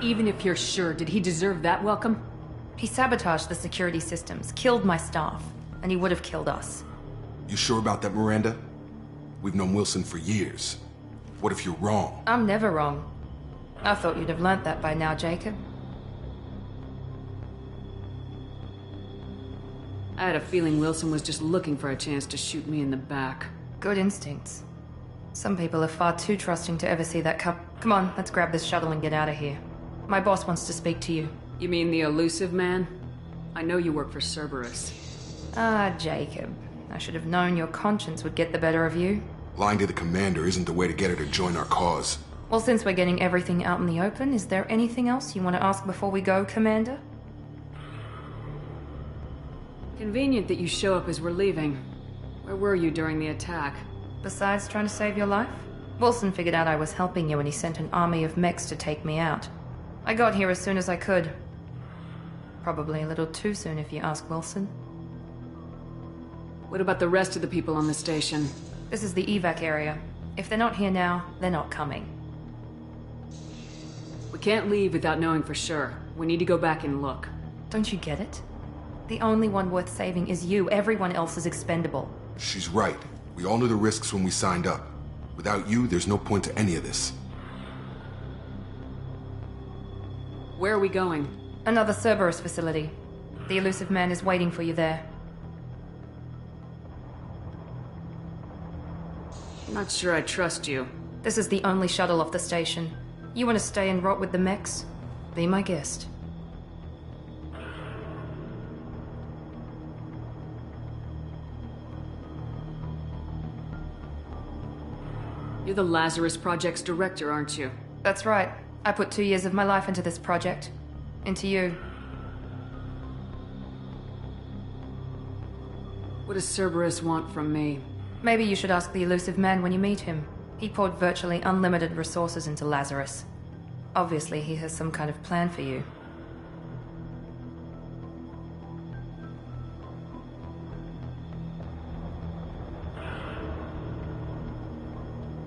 Even if you're sure, did he deserve that welcome?
He sabotaged the security systems, killed my staff, and he would have killed us.
You sure about that, Miranda? We've known Wilson for years. What if you're wrong?
I'm never wrong. I thought you'd have learnt that by now, Jacob.
I had a feeling Wilson was just looking for a chance to shoot me in the back.
Good instincts. Some people are far too trusting to ever see that cup. Come on, let's grab this shuttle and get out of here. My boss wants to speak to you.
You mean the elusive man? I know you work for Cerberus.
Ah, Jacob. I should have known your conscience would get the better of you.
Lying to the commander isn't the way to get her to join our cause.
Well, since we're getting everything out in the open, is there anything else you want to ask before we go, Commander?
Convenient that you show up as we're leaving. Where were you during the attack?
Besides trying to save your life? Wilson figured out I was helping you and he sent an army of mechs to take me out. I got here as soon as I could. Probably a little too soon if you ask Wilson.
What about the rest of the people on the station?
This is the evac area. If they're not here now, they're not coming.
We can't leave without knowing for sure. We need to go back and look.
Don't you get it? The only one worth saving is you. Everyone else is expendable.
She's right. We all knew the risks when we signed up. Without you, there's no point to any of this.
Where are we going?
Another Cerberus facility. The elusive man is waiting for you there.
I'm not sure I trust you.
This is the only shuttle off the station. You want to stay and rot with the mechs? Be my guest.
You're the Lazarus Project's director, aren't you?
That's right. I put 2 years of my life into this project. Into you.
What does Cerberus want from me?
Maybe you should ask the elusive man when you meet him. He poured virtually unlimited resources into Lazarus. Obviously, he has some kind of plan for you.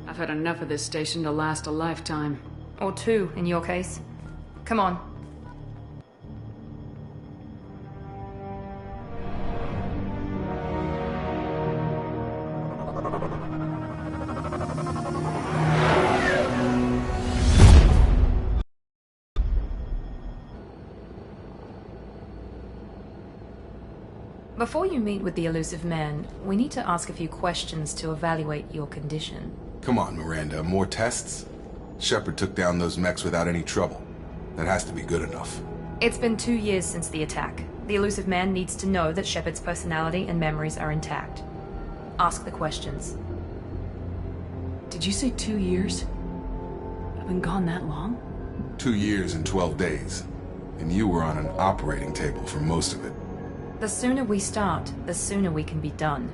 I've had enough of this station to last a lifetime.
Or 2, in your case. Come on. Before you meet with the elusive man, we need to ask a few questions to evaluate your condition.
Come on, Miranda, more tests? Shepard took down those mechs without any trouble. That has to be good enough.
It's been 2 years since the attack. The elusive man needs to know that Shepard's personality and memories are intact. Ask the questions.
Did you say 2 years? I've been gone that long?
2 years and 12 days. And you were on an operating table for most of it.
The sooner we start, the sooner we can be done.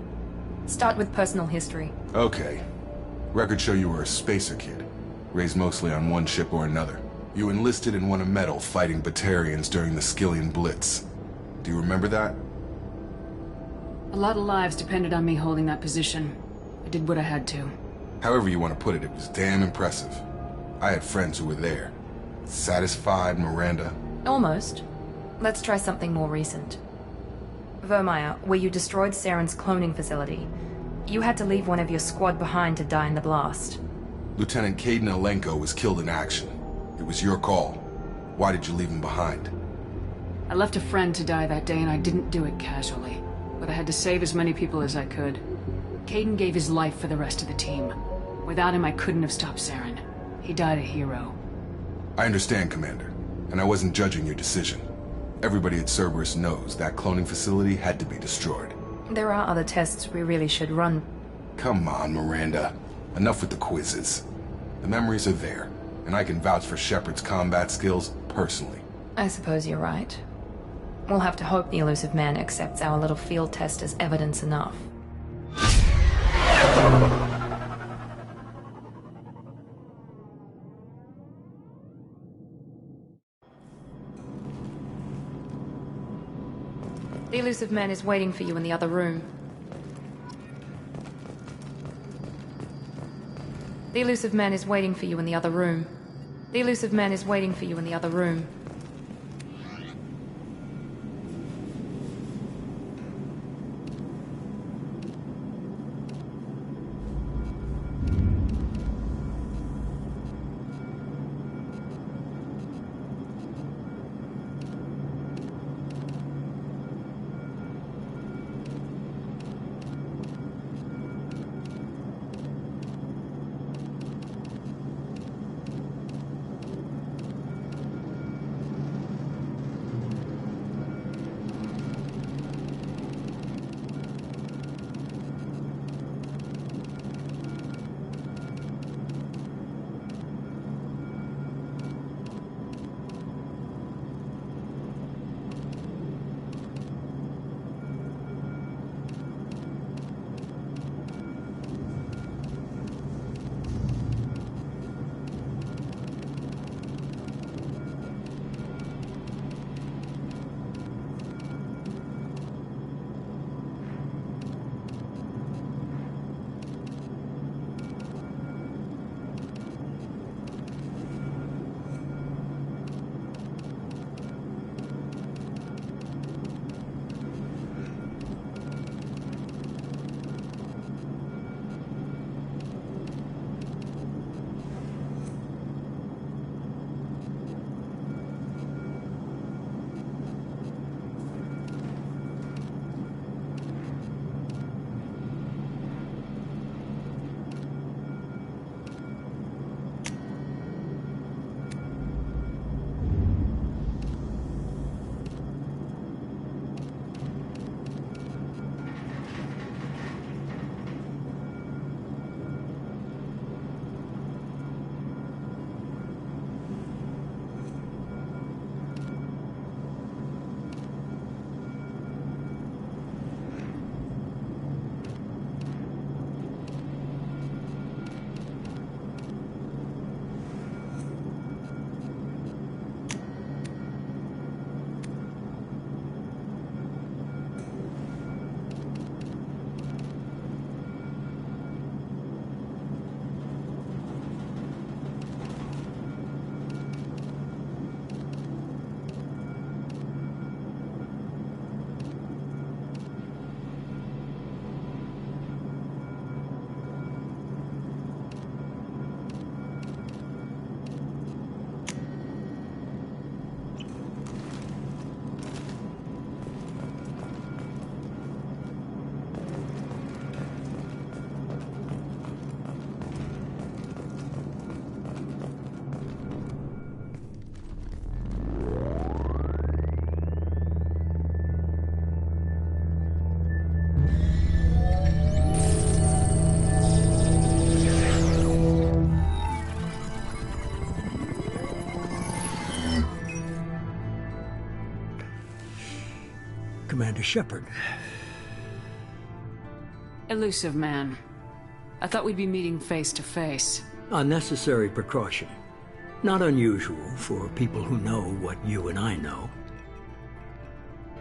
Start with personal history.
Okay. Records show you were a spacer kid, raised mostly on one ship or another. You enlisted and won a medal fighting Batarians during the Skillian Blitz. Do you remember that?
A lot of lives depended on me holding that position. I did what I had to.
However you want to put it, it was damn impressive. I had friends who were there. Satisfied, Miranda.
Almost. Let's try something more recent. Vermeer, where you destroyed Saren's cloning facility. You had to leave one of your squad behind to die in the blast.
Lieutenant Caden Alenko was killed in action. It was your call. Why did you leave him behind?
I left a friend to die that day and I didn't do it casually. But I had to save as many people as I could. Caden gave his life for the rest of the team. Without him, I couldn't have stopped Saren. He died a hero.
I understand, Commander. And I wasn't judging your decision. Everybody at Cerberus knows that cloning facility had to be destroyed.
There are other tests we really should run.
Come on, Miranda. Enough with the quizzes. The memories are there, and I can vouch for Shepard's combat skills personally.
I suppose you're right. We'll have to hope the Elusive Man accepts our little field test as evidence enough. The Elusive Man is waiting for you in the other room. The Elusive Man is waiting for you in the other room. The Elusive Man is waiting for you in the other room.
Commander Shepard.
Elusive man. I thought we'd be meeting face to face.
A necessary precaution. Not unusual for people who know what you and I know.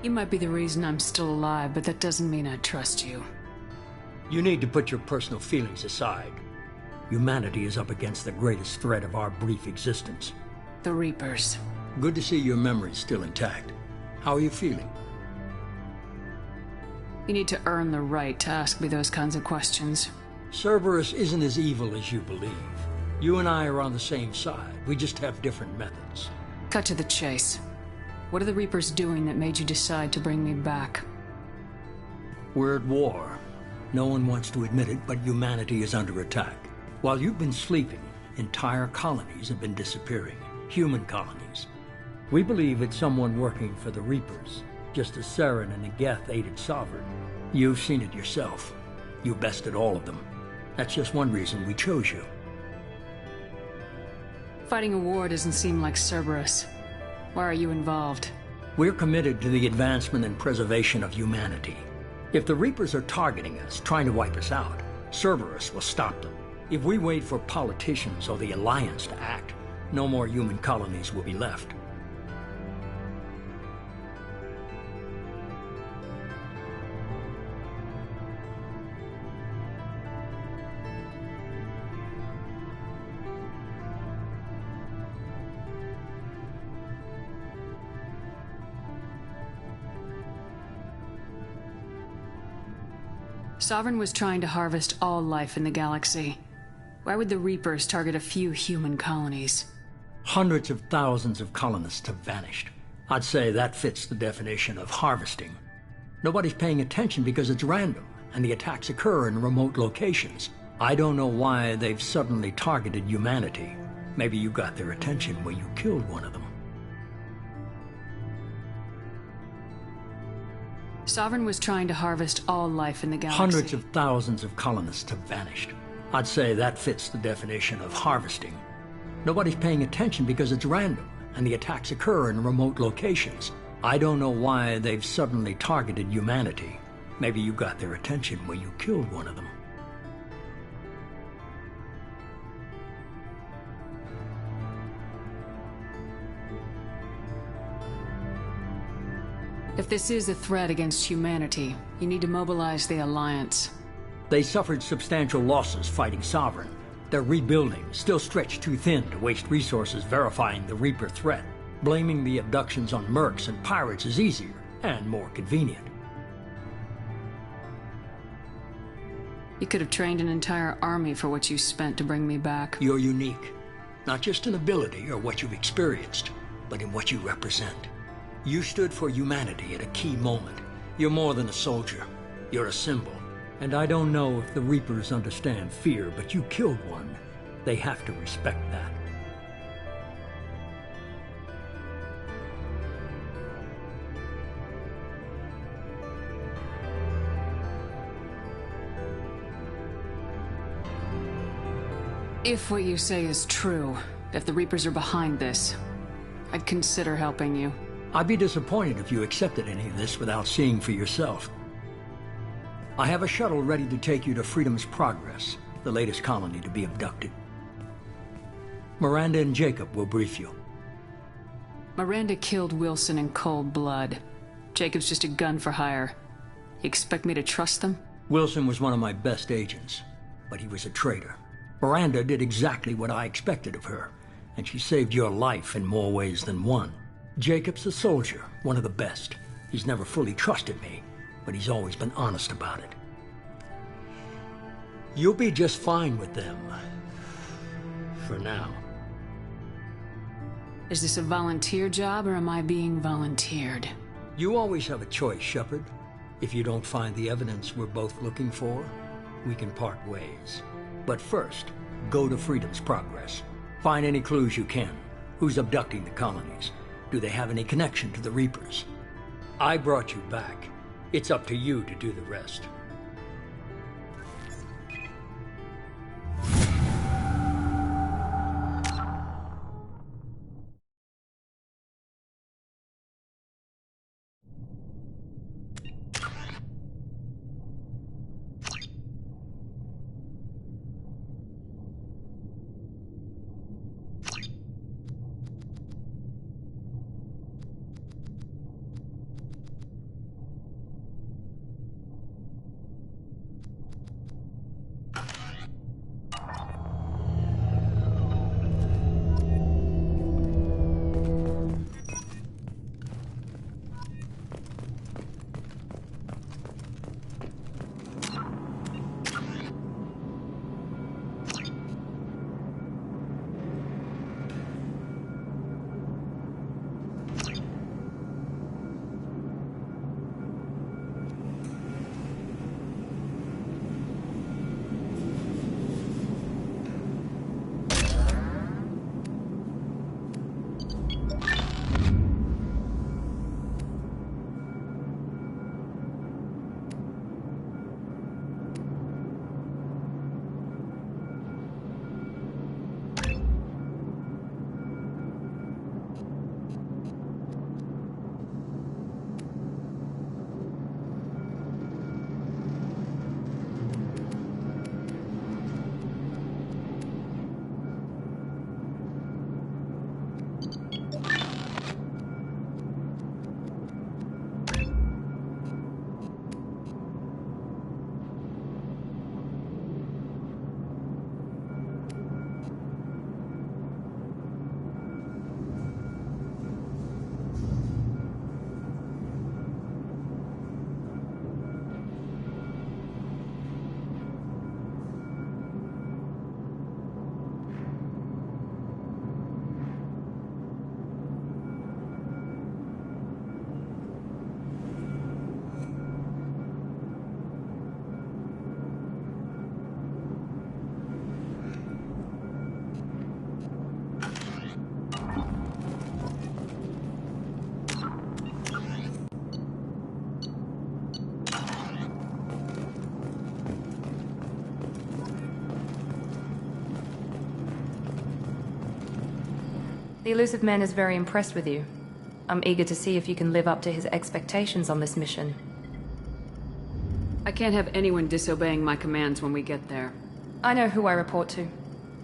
You might be the reason I'm still alive, but that doesn't mean I trust you.
You need to put your personal feelings aside. Humanity is up against the greatest threat of our brief existence.
The Reapers.
Good to see your memory's still intact. How are you feeling?
You need to earn the right to ask me those kinds of questions.
Cerberus isn't as evil as you believe. You and I are on the same side. We just have different methods.
Cut to the chase. What are the Reapers doing that made you decide to bring me back?
We're at war. No one wants to admit it, but humanity is under attack. While you've been sleeping, entire colonies have been disappearing. Human colonies. We believe it's someone working for the Reapers, just as Saren and Geth aided Sovereign. You've seen it yourself. You bested all of them. That's just one reason we chose you.
Fighting a war doesn't seem like Cerberus. Why are you involved?
We're committed to the advancement and preservation of humanity. If the Reapers are targeting us, trying to wipe us out, Cerberus will stop them. If we wait for politicians or the Alliance to act, no more human colonies will be left.
Sovereign was trying to harvest all life in the galaxy. Why would the Reapers target a few human colonies?
Hundreds of thousands of colonists have vanished. I'd say that fits the definition of harvesting. Nobody's paying attention because it's random, and the attacks occur in remote locations. I don't know why they've suddenly targeted humanity. Maybe you got their attention when you killed one of them.
Sovereign was trying to harvest all life in the galaxy.
Hundreds of thousands of colonists have vanished. I'd say that fits the definition of harvesting. Nobody's paying attention because it's random, and the attacks occur in remote locations. I don't know why they've suddenly targeted humanity. Maybe you got their attention when you killed one of them.
If this is a threat against humanity, you need to mobilize the Alliance.
They suffered substantial losses fighting Sovereign. They're rebuilding, still stretched too thin to waste resources verifying the Reaper threat. Blaming the abductions on mercs and pirates is easier and more convenient.
You could have trained an entire army for what you spent to bring me back.
You're unique. Not just in ability or what you've experienced, but in what you represent. You stood for humanity at a key moment. You're more than a soldier. You're a symbol. And I don't know if the Reapers understand fear, but you killed one. They have to respect that.
If what you say is true, if the Reapers are behind this, I'd consider helping you.
I'd be disappointed if you accepted any of this without seeing for yourself. I have a shuttle ready to take you to Freedom's Progress, the latest colony to be abducted. Miranda and Jacob will brief you.
Miranda killed Wilson in cold blood. Jacob's just a gun for hire. You expect me to trust them?
Wilson was one of my best agents, but he was a traitor. Miranda did exactly what I expected of her, and she saved your life in more ways than one. Jacob's a soldier, one of the best. He's never fully trusted me, but he's always been honest about it. You'll be just fine with them. For now.
Is this a volunteer job, or am I being volunteered?
You always have a choice, Shepard. If you don't find the evidence we're both looking for, we can part ways. But first, go to Freedom's Progress. Find any clues you can. Who's abducting the colonies? Do they have any connection to the Reapers? I brought you back. It's up to you to do the rest.
The elusive man is very impressed with you. I'm eager to see if you can live up to his expectations on this mission.
I can't have anyone disobeying my commands when we get there.
I know who I report to.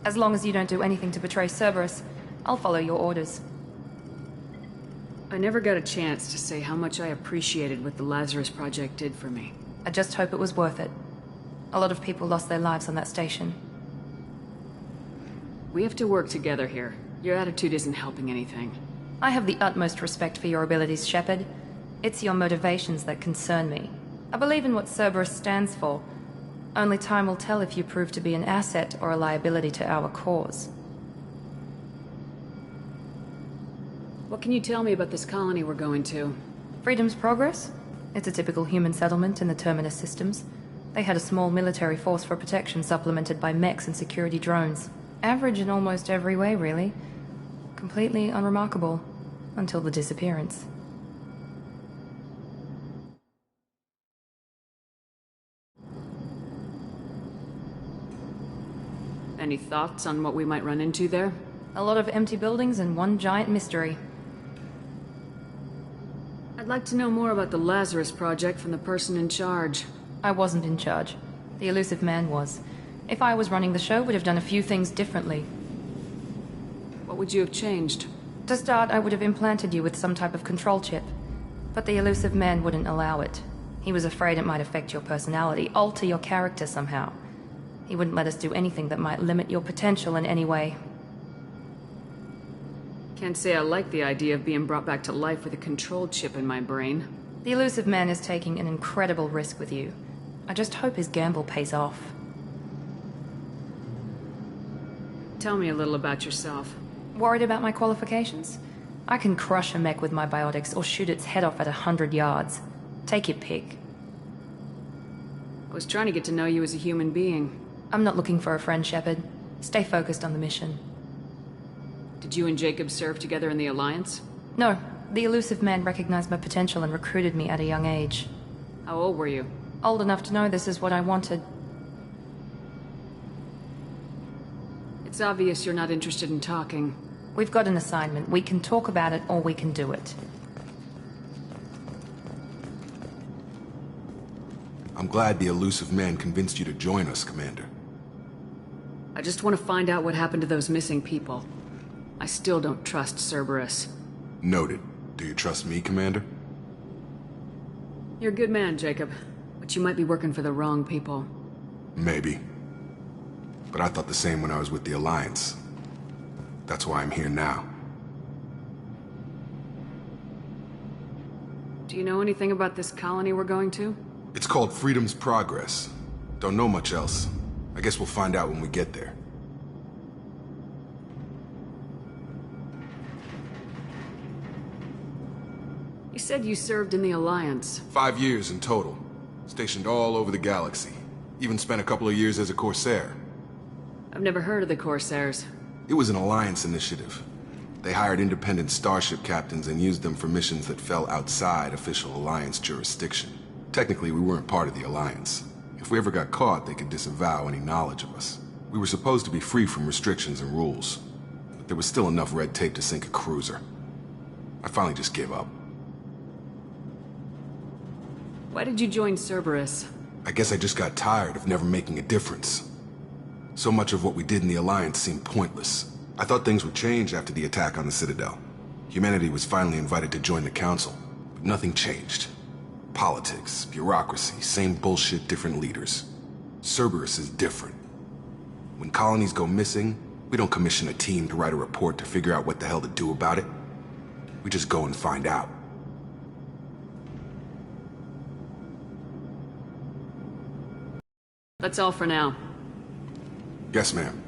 As long as you don't do anything to betray Cerberus, I'll follow your orders.
I never got a chance to say how much I appreciated what the Lazarus Project did for me.
I just hope it was worth it. A lot of people lost their lives on that station.
We have to work together here. Your attitude isn't helping anything.
I have the utmost respect for your abilities, Shepard. It's your motivations that concern me. I believe in what Cerberus stands for. Only time will tell if you prove to be an asset or a liability to our cause.
What can you tell me about this colony we're going to?
Freedom's Progress? It's a typical human settlement in the Terminus systems. They had a small military force for protection supplemented by mechs and security drones. Average in almost every way, really. Completely unremarkable. Until the disappearance.
Any thoughts on what we might run into there?
A lot of empty buildings and one giant mystery.
I'd like to know more about the Lazarus Project from the person in charge.
I wasn't in charge. The elusive man was. If I was running the show, would have done a few things differently.
What would you have changed?
To start, I would have implanted you with some type of control chip. But the elusive man wouldn't allow it. He was afraid it might affect your personality, alter your character somehow. He wouldn't let us do anything that might limit your potential in any way.
Can't say I like the idea of being brought back to life with a control chip in my brain.
The elusive man is taking an incredible risk with you. I just hope his gamble pays off.
Tell me a little about yourself.
Worried about my qualifications? I can crush a mech with my biotics or shoot its head off at 100 yards. Take your pick.
I was trying to get to know you as a human being.
I'm not looking for a friend, Shepard. Stay focused on the mission.
Did you and Jacob serve together in the Alliance?
No. The elusive man recognized my potential and recruited me at a young age.
How old were you?
Old enough to know this is what I wanted.
It's obvious you're not interested in talking.
We've got an assignment. We can talk about it or we can do it.
I'm glad the elusive man convinced you to join us, Commander.
I just want to find out what happened to those missing people. I still don't trust Cerberus.
Noted. Do you trust me, Commander?
You're a good man, Jacob. But you might be working for the wrong people.
Maybe. But I thought the same when I was with the Alliance. That's why I'm here now.
Do you know anything about this colony we're going to?
It's called Freedom's Progress. Don't know much else. I guess we'll find out when we get there.
You said you served in the Alliance.
5 years in total. Stationed all over the galaxy. Even spent a couple of years as a Corsair.
I've never heard of the Corsairs.
It was an Alliance initiative. They hired independent starship captains and used them for missions that fell outside official Alliance jurisdiction. Technically, we weren't part of the Alliance. If we ever got caught, they could disavow any knowledge of us. We were supposed to be free from restrictions and rules. But there was still enough red tape to sink a cruiser. I finally just gave up.
Why did you join Cerberus?
I guess I just got tired of never making a difference. So much of what we did in the Alliance seemed pointless. I thought things would change after the attack on the Citadel. Humanity was finally invited to join the Council, but nothing changed. Politics, bureaucracy, same bullshit, different leaders. Cerberus is different. When colonies go missing, we don't commission a team to write a report to figure out what the hell to do about it. We just go and find out.
That's all for now.
Yes, ma'am.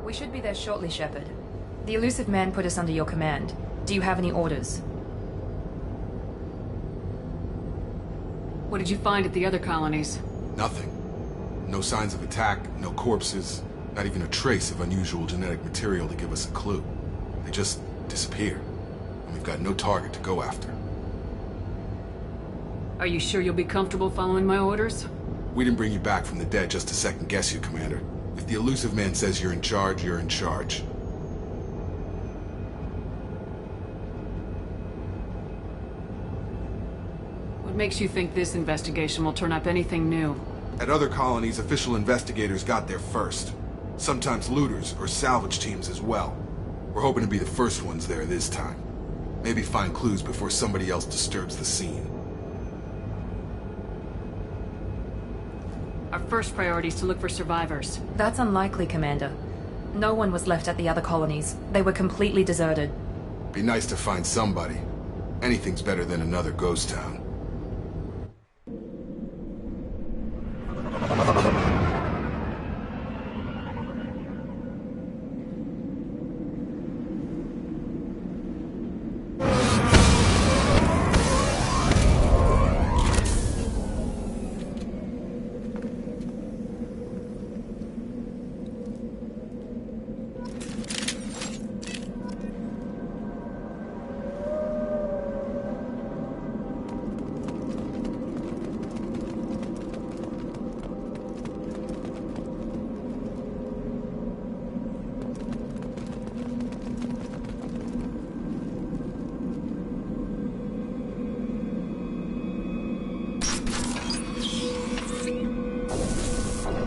We should be there shortly, Shepard. The elusive man put us under your command. Do you have any orders?
What did you find at the other colonies?
Nothing. No signs of attack, no corpses, not even a trace of unusual genetic material to give us a clue. They just disappear. And we've got no target to go after.
Are you sure you'll be comfortable following my orders?
We didn't bring you back from the dead just to second guess you, Commander. If the elusive man says you're in charge, you're in charge.
What makes you think this investigation will turn up anything new?
At other colonies, official investigators got there first. Sometimes looters or salvage teams as well. We're hoping to be the first ones there this time. Maybe find clues before somebody else disturbs the scene.
Our first priority is to look for survivors.
That's unlikely, Commander. No one was left at the other colonies. They were completely deserted.
Be nice to find somebody. Anything's better than another ghost town.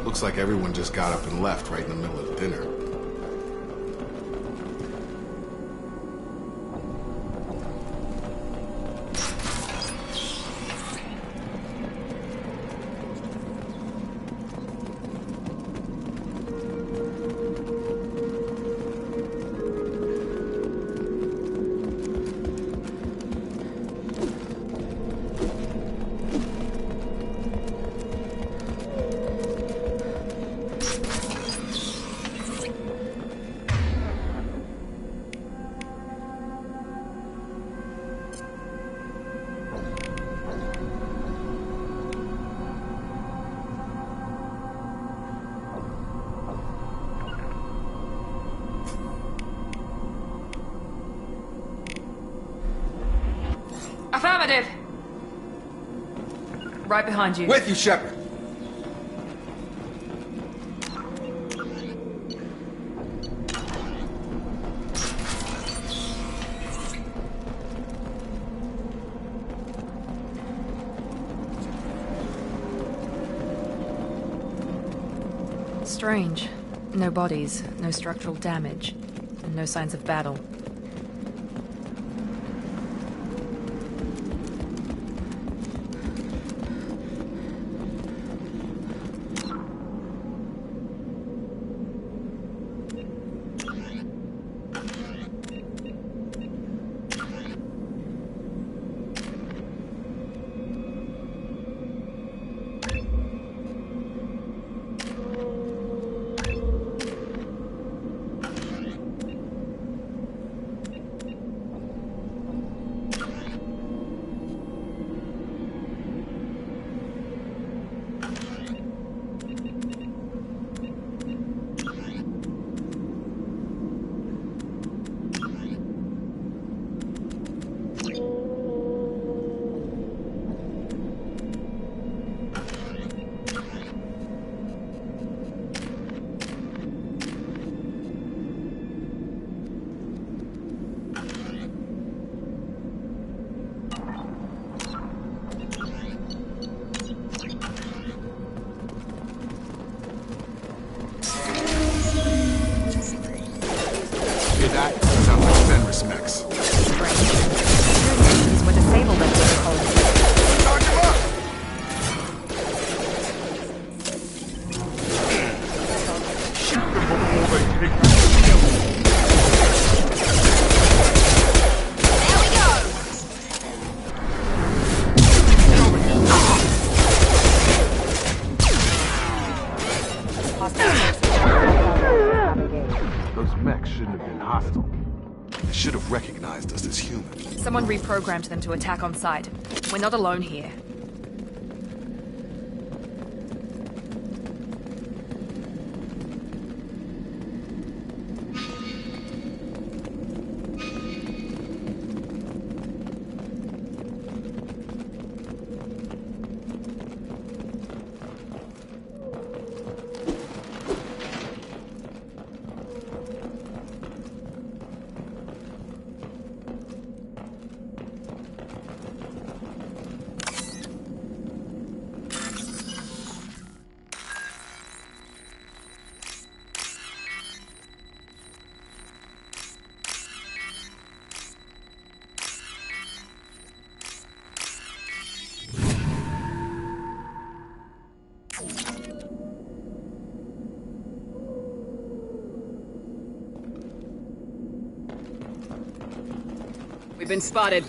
Looks like everyone just got up and left right in the middle of dinner.
Affirmative! Right behind you.
With you, Shepard!
Strange. No bodies, no structural damage, and no signs of battle. Someone reprogrammed them to attack on sight. We're not alone here.
We've been spotted.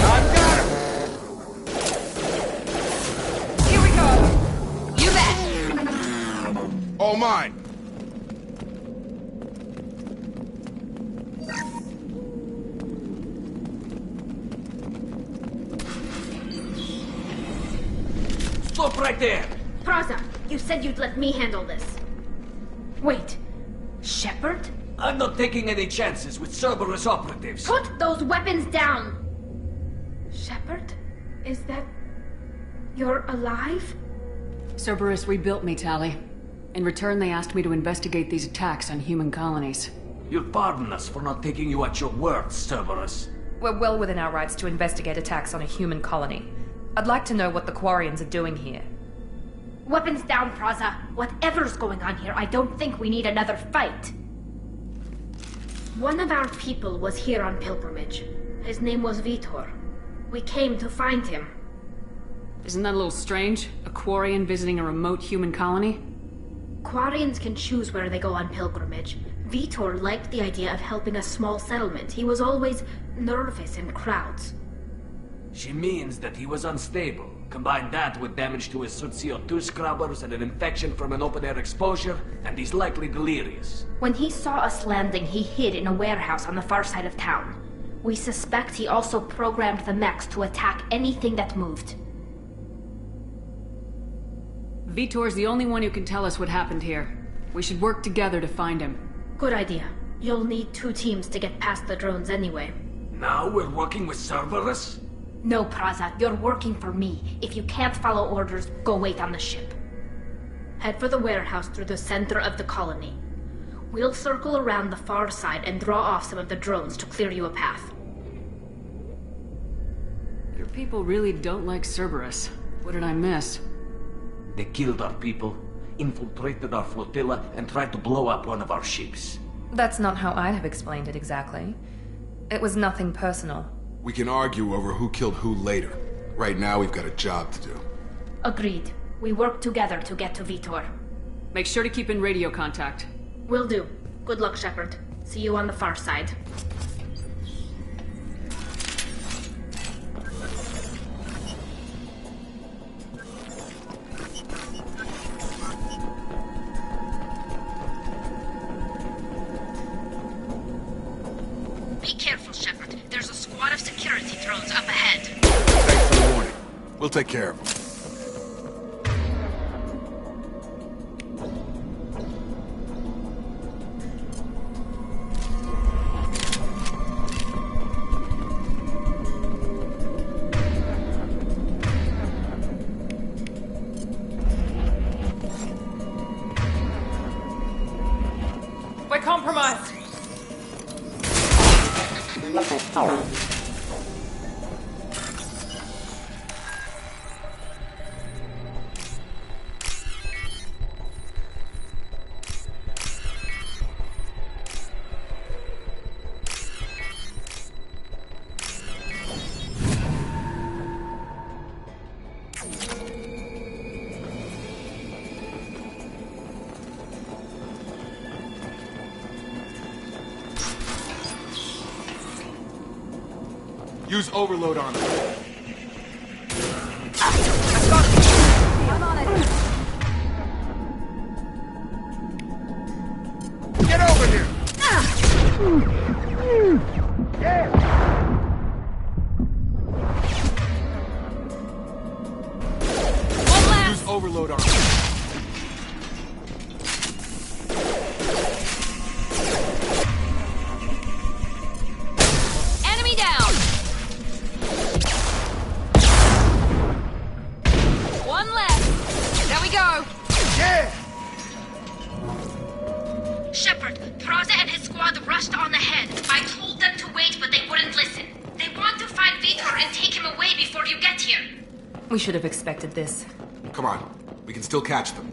I've got him!
Here we go! You bet!
All mine!
Stop right there!
Praza, you said you'd let me handle this. Wait, Shepard?
I'm not taking any chances with Cerberus operatives.
Put those weapons down! Shepard? Is that... you're alive?
Cerberus rebuilt me, Tali. In return, they asked me to investigate these attacks on human colonies.
You'll pardon us for not taking you at your word, Cerberus.
We're well within our rights to investigate attacks on a human colony. I'd like to know what the Quarians are doing here.
Weapons down, Praza. Whatever's going on here, I don't think we need another fight. One of our people was here on pilgrimage. His name was Vitor. We came to find him.
Isn't that a little strange? A Quarian visiting a remote human colony?
Quarians can choose where they go on pilgrimage. Vitor liked the idea of helping a small settlement. He was always nervous in crowds.
She means that he was unstable. Combine that with damage to his CO2 scrubbers and an infection from an open-air exposure, and he's likely delirious.
When he saw us landing, he hid in a warehouse on the far side of town. We suspect he also programmed the mechs to attack anything that moved.
Vitor's the only one who can tell us what happened here. We should work together to find him.
Good idea. You'll need 2 teams to get past the drones anyway.
Now we're working with Cerberus?
No, Praza, you're working for me. If you can't follow orders, go wait on the ship. Head for the warehouse through the center of the colony. We'll circle around the far side and draw off some of the drones to clear you a path.
Your people really don't like Cerberus. What did I miss?
They killed our people, infiltrated our flotilla, and tried to blow up one of our ships.
That's not how I'd have explained it exactly. It was nothing personal.
We can argue over who killed who later. Right now, we've got a job to do.
Agreed. We work together to get to Vitor.
Make sure to keep in radio contact.
Will do. Good luck, Shepard. See you on the far side.
Be careful, Shepard. There's a squad of security drones up ahead.
Thanks for the warning. We'll take care of them.
We're compromised!
Use overload on them.
I'm on it!
Get over here!
One last!
Use overload on them.
Enemy down! One left! There we go!
Yeah!
Shepard, Praza and his squad rushed on ahead. I told them to wait, but they wouldn't listen. They want to find Vitor and take him away before you get here.
We should have expected this.
Come on. We can still catch them.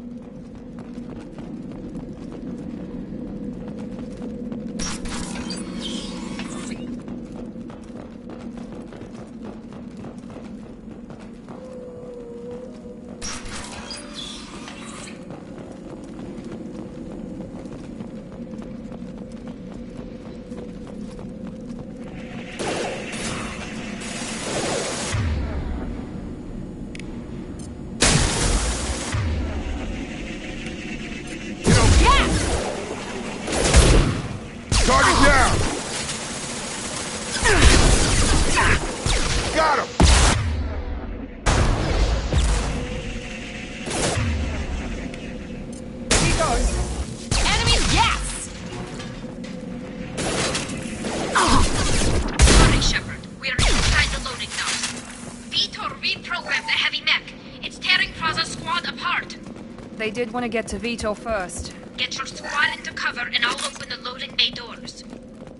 They did want to get to Vito first.
Get your squad into cover and I'll open the loading bay doors.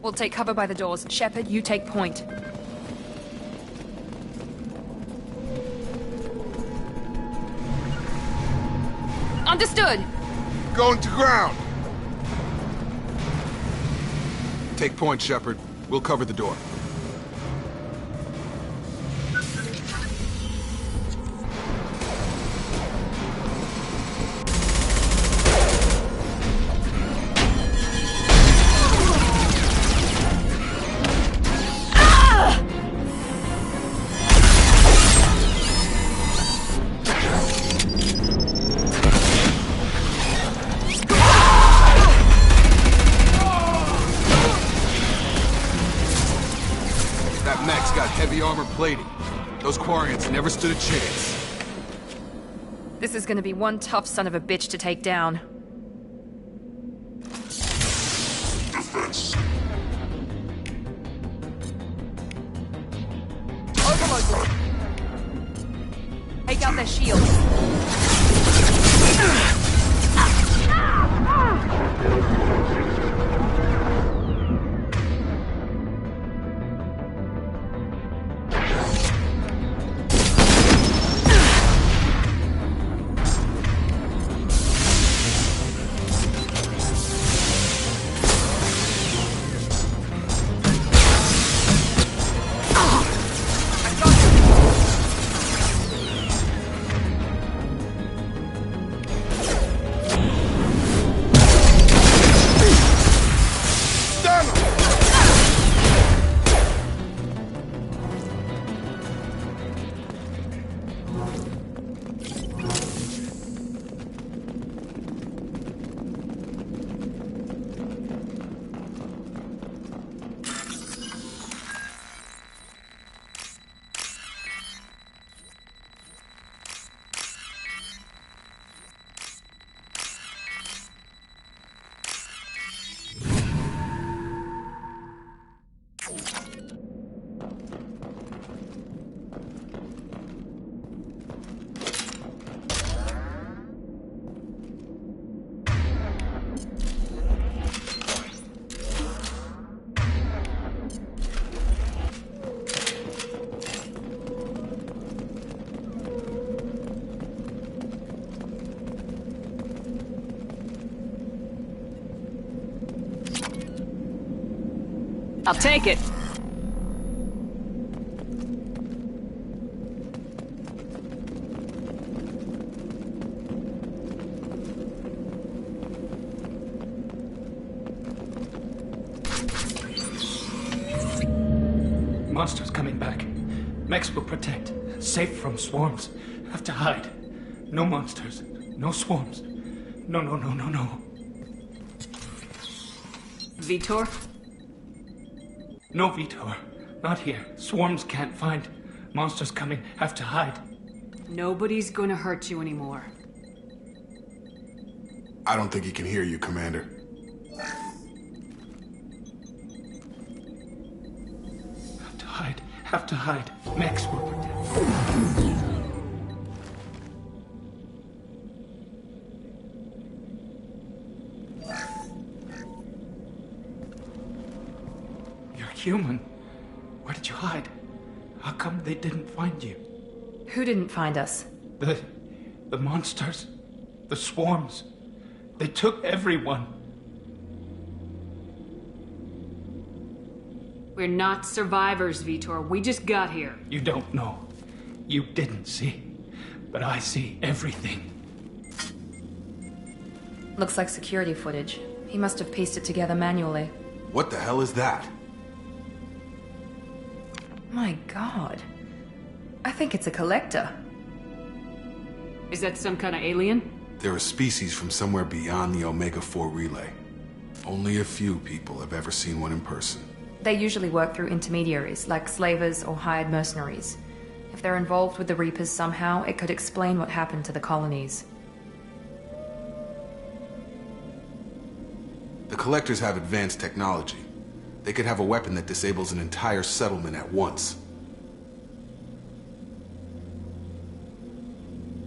We'll take cover by the doors. Shepard, you take point. Understood!
Going to ground! Take point, Shepard. We'll cover the door. Heavy armor plating. Those Quarians never stood a chance.
This is gonna be one tough son of a bitch to take down.
Defense.
Overload. Take out their shields. I'll take it.
Monsters coming back. Mechs will protect. Safe from swarms. Have to hide. No monsters. No swarms. No.
Vitor?
No, Vitor. Not here. Swarms can't find. Monsters coming. Have to hide.
Nobody's gonna hurt you anymore.
I don't think he can hear you, Commander.
Have to hide. Mechs will protect. You're human. Where did you hide? How come they didn't find you?
Who didn't find us?
The monsters. The swarms. They took everyone.
We're not survivors, Vitor. We just got here.
You don't know. You didn't see. But I see everything.
Looks like security footage. He must have pieced it together manually.
What the hell is that?
My God. I think it's a collector.
Is that some kind of alien?
They're a species from somewhere beyond the Omega-4 relay. Only a few people have ever seen one in person.
They usually work through intermediaries, like slavers or hired mercenaries. If they're involved with the Reapers somehow, it could explain what happened to the colonies.
The Collectors have advanced technology. They could have a weapon that disables an entire settlement at once.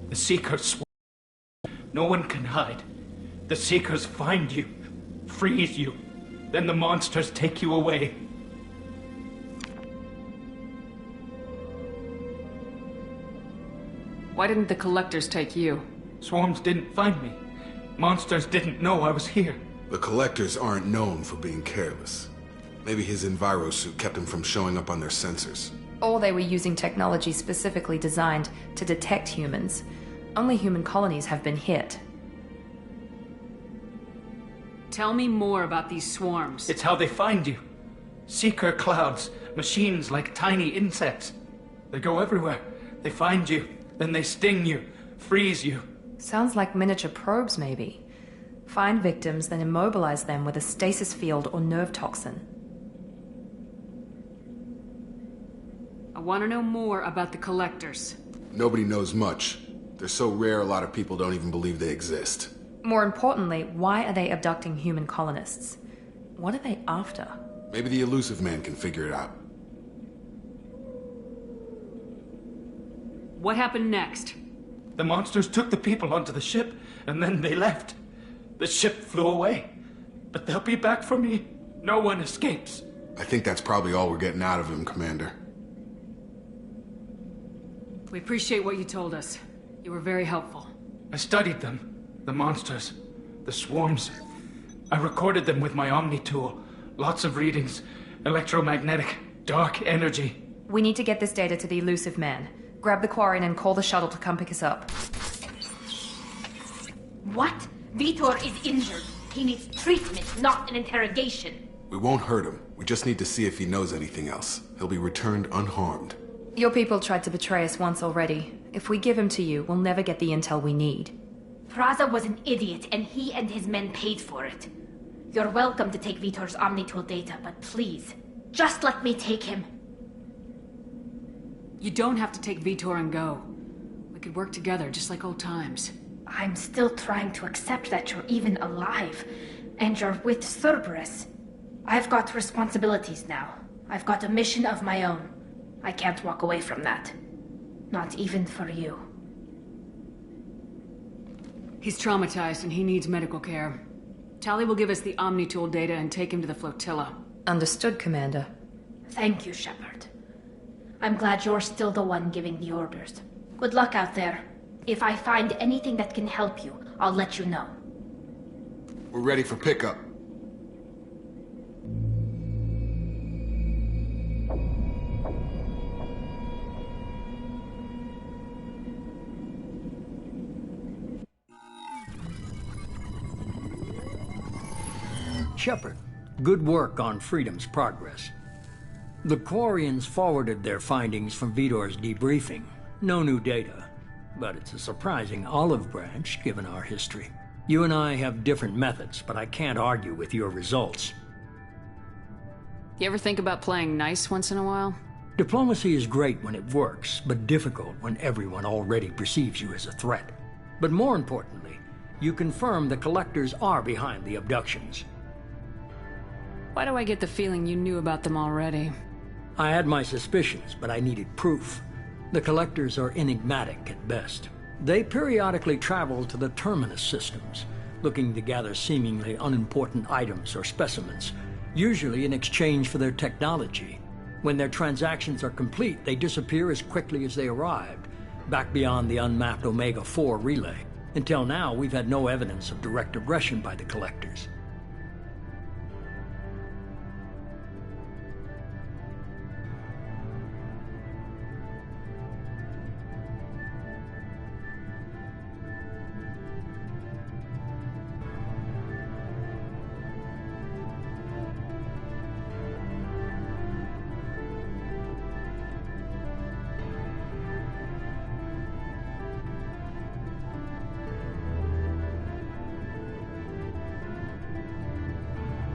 The Seekers No one can hide. The Seekers find you, freeze you, then the monsters take you away.
Why didn't the Collectors take you?
Swarms didn't find me. Monsters didn't know I was here.
The Collectors aren't known for being careless. Maybe his Enviro suit kept him from showing up on their sensors.
Or they were using technology specifically designed to detect humans. Only human colonies have been hit.
Tell me more about these swarms.
It's how they find you. Seeker clouds, machines like tiny insects. They go everywhere. They find you, then they sting you, freeze you.
Sounds like miniature probes, maybe. Find victims, then immobilize them with a stasis field or nerve toxin.
I want to know more about the Collectors.
Nobody knows much. They're so rare a lot of people don't even believe they exist.
More importantly, why are they abducting human colonists? What are they after?
Maybe the elusive man can figure it out.
What happened next?
The monsters took the people onto the ship, and then they left. The ship flew away. But they'll be back for me. No one escapes.
I think that's probably all we're getting out of him, Commander.
We appreciate what you told us. You were very helpful.
I studied them. The monsters. The swarms. I recorded them with my Omni tool. Lots of readings. Electromagnetic. Dark energy.
We need to get this data to the elusive man. Grab the Quarian and call the shuttle to come pick us up.
What? Vitor is injured. He needs treatment, not an interrogation.
We won't hurt him. We just need to see if he knows anything else. He'll be returned unharmed.
Your people tried to betray us once already. If we give him to you, we'll never get the intel we need.
Praza was an idiot, and he and his men paid for it. You're welcome to take Vitor's Omnitool data, but please, just let me take him.
You don't have to take Vitor and go. We could work together, just like old times.
I'm still trying to accept that you're even alive, and you're with Cerberus. I've got responsibilities now. I've got a mission of my own. I can't walk away from that. Not even for you.
He's traumatized and he needs medical care. Tali will give us the Omnitool data and take him to the flotilla.
Understood, Commander.
Thank you, Shepard. I'm glad you're still the one giving the orders. Good luck out there. If I find anything that can help you, I'll let you know.
We're ready for pickup.
Shepard, good work on Freedom's progress. The Quarians forwarded their findings from Vitor's debriefing. No new data, but it's a surprising olive branch given our history. You and I have different methods, but I can't argue with your results.
You ever think about playing nice once in a while?
Diplomacy is great when it works, but difficult when everyone already perceives you as a threat. But more importantly, you confirm the Collectors are behind the abductions.
Why do I get the feeling you knew about them already?
I had my suspicions, but I needed proof. The Collectors are enigmatic at best. They periodically travel to the Terminus systems, looking to gather seemingly unimportant items or specimens, usually in exchange for their technology. When their transactions are complete, they disappear as quickly as they arrived, back beyond the unmapped Omega-4 relay. Until now, we've had no evidence of direct aggression by the Collectors.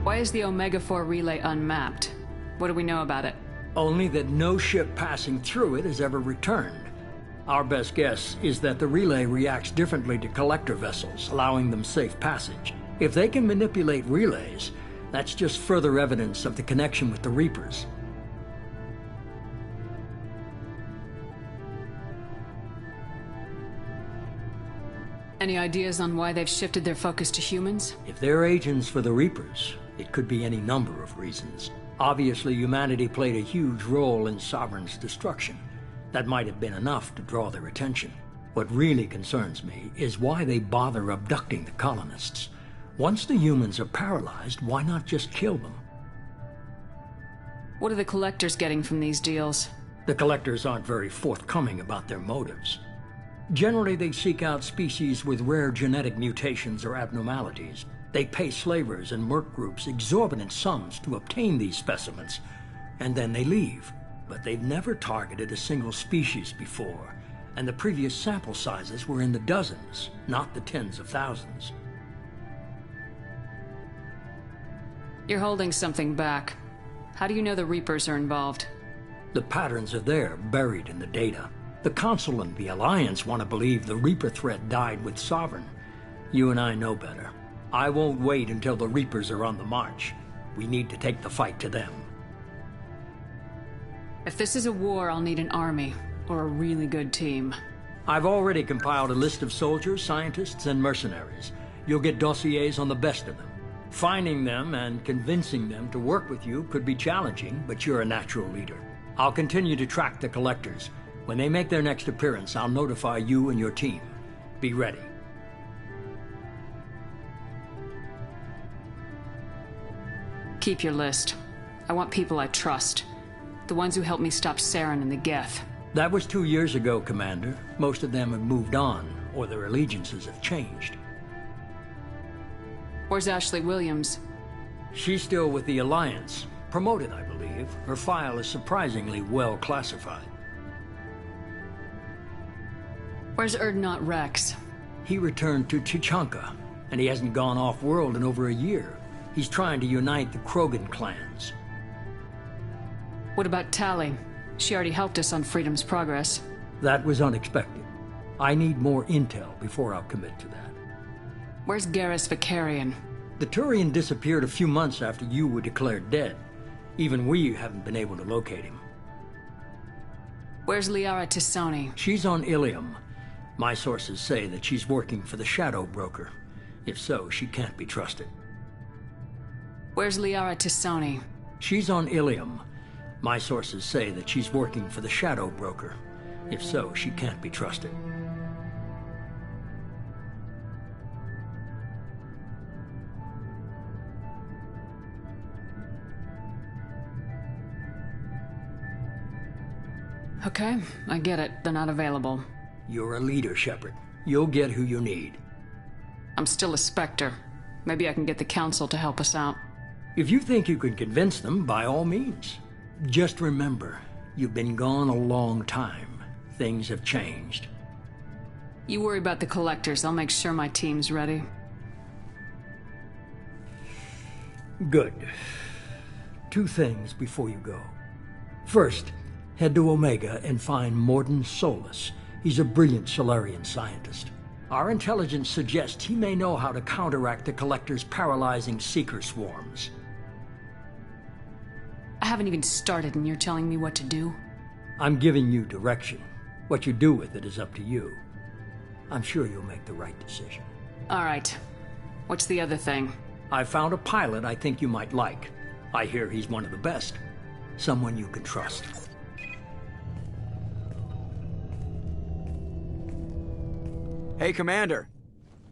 Why is the Omega-4 relay unmapped? What do we know about it?
Only that no ship passing through it has ever returned. Our best guess is that the relay reacts differently to collector vessels, allowing them safe passage. If they can manipulate relays, that's just further evidence of the connection with the Reapers.
Any ideas on why they've shifted their focus to humans?
If they're agents for the Reapers, it could be any number of reasons. Obviously, humanity played a huge role in Sovereign's destruction. That might have been enough to draw their attention. What really concerns me is why they bother abducting the colonists. Once the humans are paralyzed, why not just kill them?
What are the Collectors getting from these deals?
The Collectors aren't very forthcoming about their motives. Generally, they seek out species with rare genetic mutations or abnormalities. They pay slavers and merc groups exorbitant sums to obtain these specimens, and then they leave. But they've never targeted a single species before, and the previous sample sizes were in the dozens, not the tens of thousands.
You're holding something back. How do you know the Reapers are involved?
The patterns are there, buried in the data. The Council and the Alliance want to believe the Reaper threat died with Sovereign. You and I know better. I won't wait until the Reapers are on the march. We need to take the fight to them.
If this is a war, I'll need an army, or a really good team.
I've already compiled a list of soldiers, scientists, and mercenaries. You'll get dossiers on the best of them. Finding them and convincing them to work with you could be challenging, but you're a natural leader. I'll continue to track the Collectors. When they make their next appearance, I'll notify you and your team. Be ready.
Keep your list. I want people I trust. The ones who helped me stop Saren and the Geth.
That was 2 years ago, Commander. Most of them have moved on, or their allegiances have changed.
Where's Ashley Williams?
She's still with the Alliance. Promoted, I believe. Her file is surprisingly well classified.
Where's Erdnot Rex?
He returned to Chichanka, and he hasn't gone off-world in over a year. He's trying to unite the Krogan clans.
What about Tali? She already helped us on Freedom's Progress.
That was unexpected. I need more intel before I'll commit to that.
Where's Garrus Vicarian?
The Turian disappeared a few months after you were declared dead. Even we haven't been able to locate him.
Where's Liara Tisoni?
She's on Ilium. My sources say that she's working for the Shadow Broker. If so, she can't be trusted.
Where's Liara Tisoni?
She's on Ilium. My sources say that she's working for the Shadow Broker. If so, she can't be trusted.
Okay, I get it. They're not available.
You're a leader, Shepard. You'll get who you need.
I'm still a Spectre. Maybe I can get the Council to help us out.
If you think you can convince them, by all means. Just remember, you've been gone a long time. Things have changed.
You worry about the Collectors. I'll make sure my team's ready.
Good. 2 things before you go. First, head to Omega and find Morden Solus. He's a brilliant Solarian scientist. Our intelligence suggests he may know how to counteract the Collector's paralyzing Seeker swarms.
I haven't even started and you're telling me what to do?
I'm giving you direction. What you do with it is up to you. I'm sure you'll make the right decision.
All right. What's the other thing?
I found a pilot I think you might like. I hear he's one of the best. Someone you can trust.
Hey, Commander.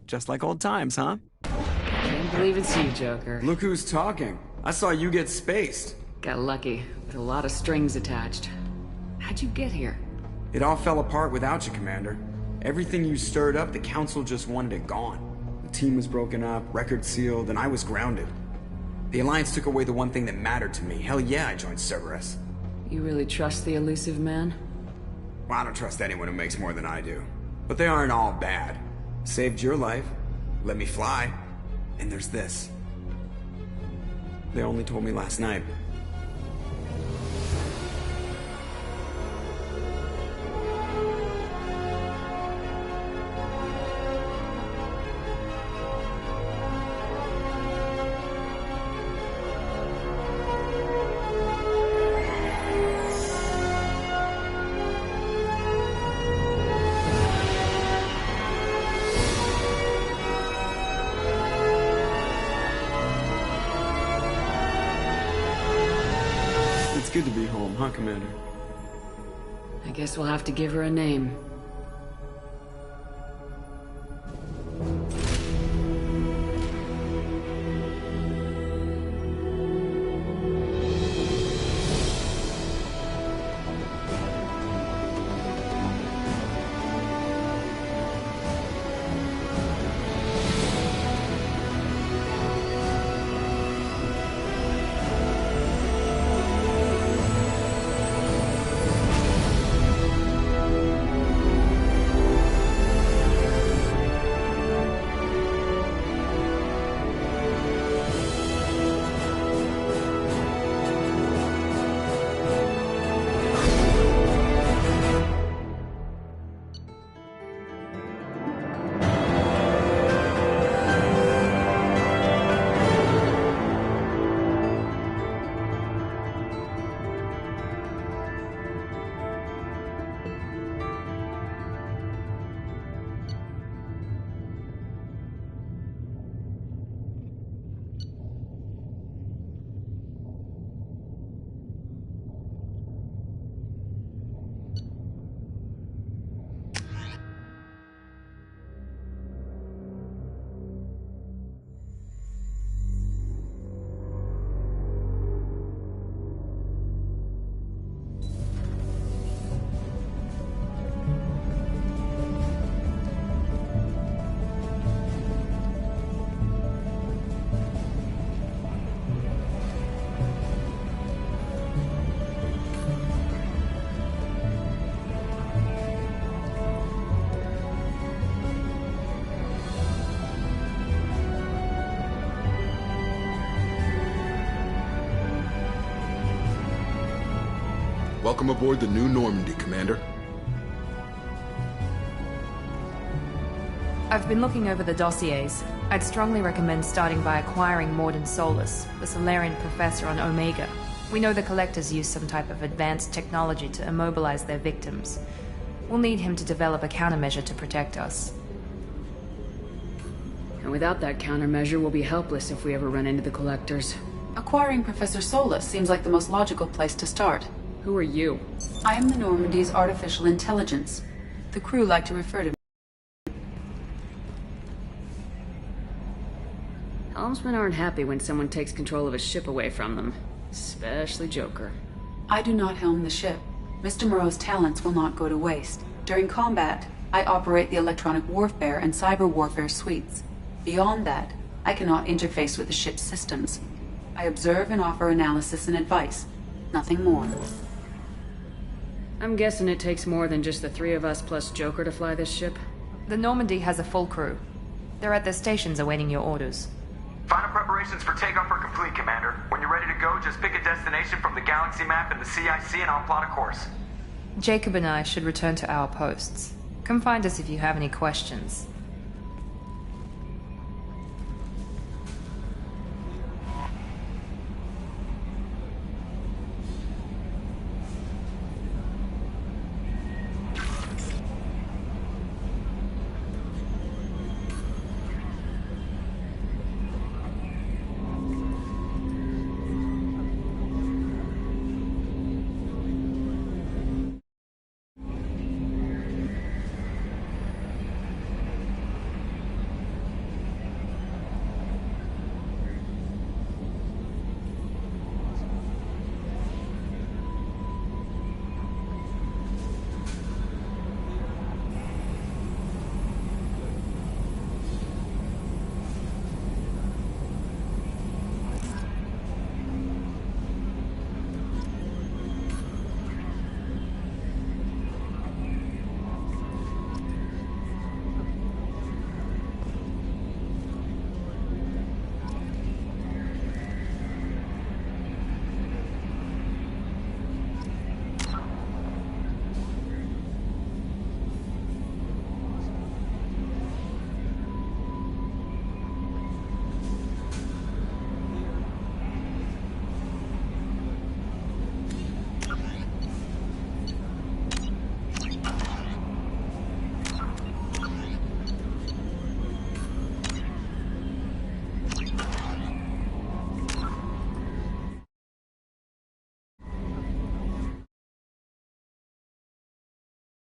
Just like old times, huh?
Can't believe it's you, Joker.
Look who's talking. I saw you get spaced.
Got lucky, with a lot of strings attached. How'd you get here?
It all fell apart without you, Commander. Everything you stirred up, the Council just wanted it gone. The team was broken up, record sealed, and I was grounded. The Alliance took away the one thing that mattered to me. Hell yeah, I joined Cerberus.
You really trust the elusive man?
Well, I don't trust anyone who makes more than I do. But they aren't all bad. Saved your life, let me fly, and there's this. They only told me last night. good to be home, huh, Commander?
I guess we'll have to give her a name.
Welcome aboard the new Normandy, Commander.
I've been looking over the dossiers. I'd strongly recommend starting by acquiring Morden Solus, the Solarian professor on Omega. We know the Collectors use some type of advanced technology to immobilize their victims. We'll need him to develop a countermeasure to protect us.
And without that countermeasure, we'll be helpless if we ever run into the Collectors.
Acquiring Professor Solus seems like the most logical place to start.
Who are you?
I am the Normandy's artificial intelligence. The crew like to refer to me.
Helmsmen aren't happy when someone takes control of a ship away from them. Especially Joker.
I do not helm the ship. Mr. Moreau's talents will not go to waste. During combat, I operate the electronic warfare and cyber warfare suites. Beyond that, I cannot interface with the ship's systems. I observe and offer analysis and advice. Nothing more.
I'm guessing it takes more than just the three of us plus Joker to fly this ship?
The Normandy has a full crew. They're at their stations awaiting your orders.
Final preparations for takeoff are complete, Commander. When you're ready to go, just pick a destination from the galaxy map and the CIC and I'll plot a course.
Jacob and I should return to our posts. Come find us if you have any questions.